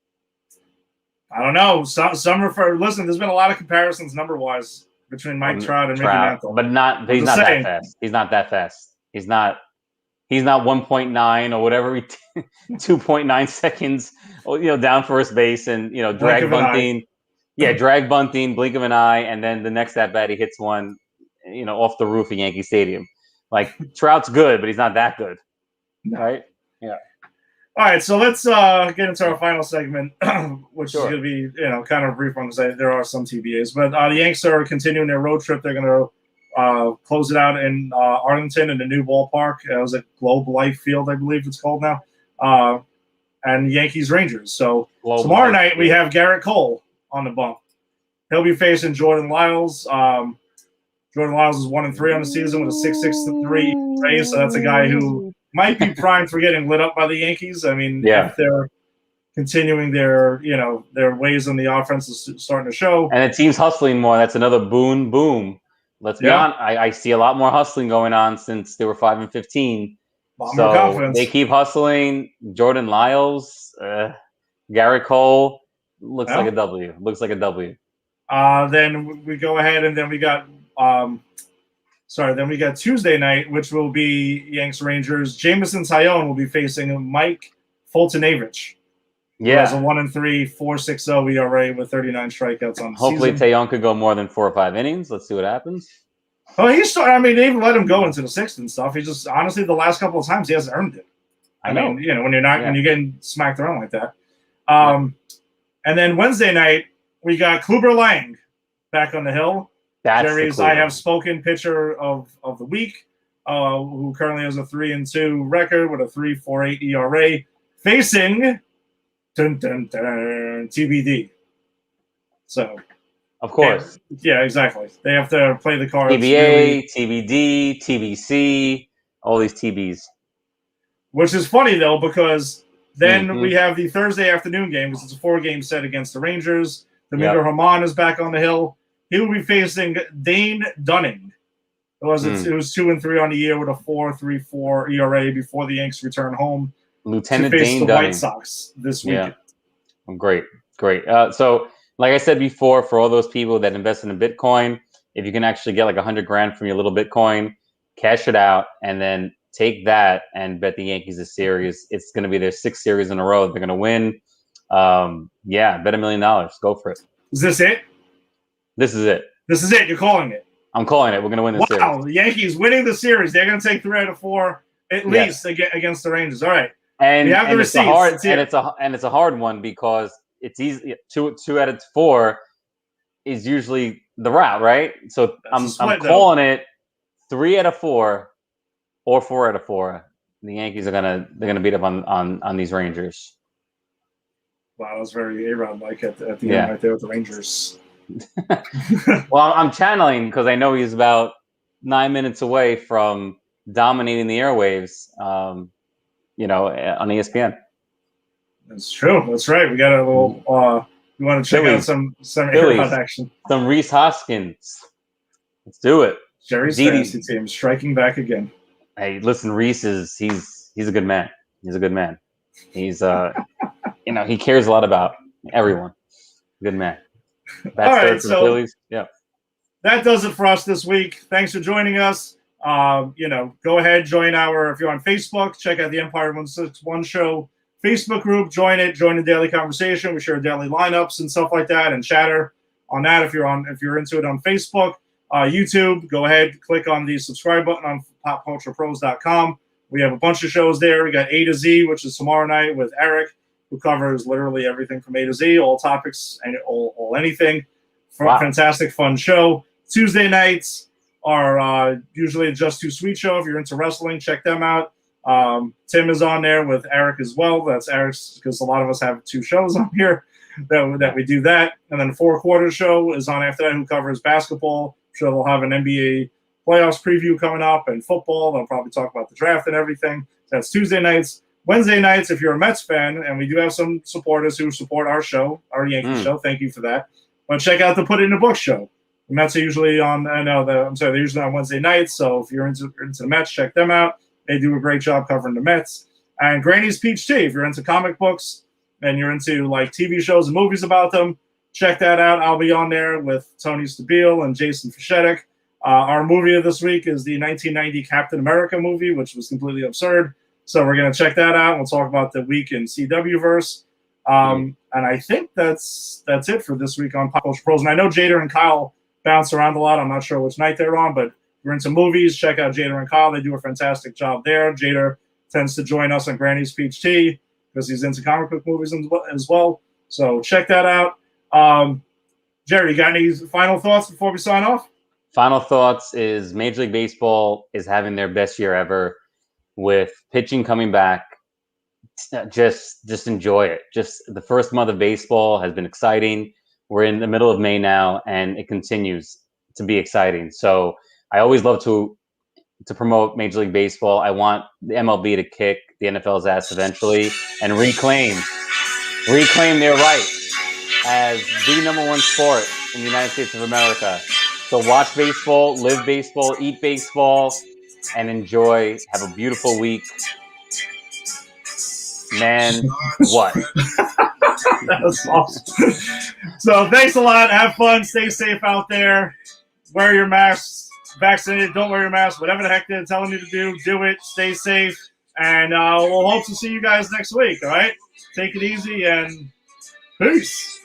I don't know. Some refer. Listen, there's been a lot of comparisons number-wise between Mike Trout and Mickey Mantle. But not. He's not that fast. He's not that fast. He's not 1.9 or whatever, 2.9 seconds, down first base and, drag bunting. Yeah, drag bunting, blink of an eye, and then the next at bat he hits one, off the roof of Yankee Stadium. Like, Trout's good, but he's not that good, right? Yeah. All right, so let's get into our final segment, which is going to be, kind of brief. On to say there are some TBAs, but the Yanks are continuing their road trip. They're going to close it out in Arlington in the new ballpark. It was at Globe Life Field, I believe it's called now, and Yankees Rangers. So tomorrow night we have Garrett Cole on the bump. He'll be facing Jordan Lyles. Jordan Lyles is 1-3 on the season with a 6.63 ERA, so that's a guy who might be primed for getting lit up by the Yankees. I mean, if they're continuing their ways on the offense is starting to show. And the team's hustling more. That's another boom. Let's be honest. I see a lot more hustling going on since they were 5-15. So they keep hustling. Jordan Lyles, Garrett Cole, looks like a W. Looks like a W. Then we go ahead and then we got Tuesday night, which will be Yanks Rangers. Jameson Taillon will be facing Mike Fultonavich. Yeah, who has a 1-3, 4.60 ERA with 39 strikeouts on the Hopefully season. Taillon could go more than 4 or 5 innings. Let's see what happens. Well, they even let him go into the sixth and stuff. He just honestly the last couple of times he hasn't earned it. I mean, when you're not when you're getting smacked around like that. And then Wednesday night we got Kluber Lang back on the hill. That's Jerry's I Have Spoken pitcher of the week, who currently has a 3-2 record with a 3.48 ERA, facing TBD. So, of course, yeah, exactly. They have to play the cards. TBA, TBD, TBC, all these TBs. Which is funny though, because then we have the Thursday afternoon game, because it's a 4-game set against the Rangers. Domingo Germán is back on the hill. He will be facing Dane Dunning. It was 2-3 on the year with a 4.34 ERA before the Yanks return home. Lieutenant to face Dane the Dunning. White Sox this weekend. Yeah. Great. So, like I said before, for all those people that invested in Bitcoin, if you can actually get like $100,000 from your little Bitcoin, cash it out, and then take that and bet the Yankees a series. It's going to be their 6th series in a row. They're going to win. Bet $1 million. Go for it. Is this it? This is it. This is it. You're calling it. I'm calling it. We're going to win this series. Wow, the Yankees winning the series. They're going to take 3 out of 4 at least against the Rangers. All right. And we have the receipts. It's a hard one because it's easy. 2 out of 4 is usually the route, right? So I'm calling it 3 out of 4 or 4 out of 4. The Yankees are gonna beat up on these Rangers. Wow, that was very A-Rod-like at the end right there with the Rangers. Well, I'm channeling because I know he's about 9 minutes away from dominating the airwaves, on ESPN. That's true. That's right. We got a little. We want to check out some A-Rod action. Some Rhys Hoskins. Let's do it. Jerry's fantasy team striking back again. Hey, listen, Rhys he's a good man. He's a good man. He's he cares a lot about everyone. Good man. All right, so that does it for us this week. Thanks for joining us. Go ahead, join if you're on Facebook, check out the Empire 161 Show Facebook group. Join the daily conversation. We share daily lineups and stuff like that, and chatter on that if you're into it on Facebook. YouTube, go ahead, click on the subscribe button on popculturepros.com. We have a bunch of shows there. We got A to Z, which is tomorrow night with Eric, who covers literally everything from A to Z, all topics and all anything. Fantastic, fun show. Tuesday nights are usually a Just Too Sweet show. If you're into wrestling, check them out. Tim is on there with Eric as well. That's Eric's, because a lot of us have 2 shows on here that we do that. And then the 4 Quarters show is on after that, who covers basketball. I'm sure they'll have an NBA playoffs preview coming up, and football. They'll probably talk about the draft and everything. That's Tuesday nights. Wednesday nights, if you're a Mets fan, and we do have some supporters who support our show, our Yankees show. Thank you for that. But check out the Put It in the Book show. The Mets are usually they're usually on Wednesday nights. So if you're into the Mets, check them out. They do a great job covering the Mets. And Granny's Peach Tea, if you're into comic books and you're into like TV shows and movies about them, check that out. I'll be on there with Tony Stabile and Jason Fishetic. Our movie of this week is the 1990 Captain America movie, which was completely absurd. So we're going to check that out. We'll talk about the week in CW-verse. And I think that's it for this week on Pop Culture Pros. And I know Jader and Kyle bounce around a lot. I'm not sure which night they're on, but if you're into movies, check out Jader and Kyle. They do a fantastic job there. Jader tends to join us on Granny's Peach Tea because he's into comic book movies as well. So check that out. Jerry, you got any final thoughts before we sign off? Final thoughts is Major League Baseball is having their best year ever with pitching coming back. Just enjoy it. Just the first month of baseball has been exciting. We're in the middle of May now, and it continues to be exciting. So I always love to promote Major League Baseball. I want the MLB to kick the NFL's ass eventually and reclaim their right as the #1 sport in the United States of America. So watch baseball, live baseball, eat baseball, and enjoy. Have a beautiful week. Man, what? That was awesome. So thanks a lot. Have fun. Stay safe out there. Wear your masks. Vaccinated, don't wear your mask. Whatever the heck they're telling you to do it. Stay safe. And we'll hope to see you guys next week. All right? Take it easy and peace.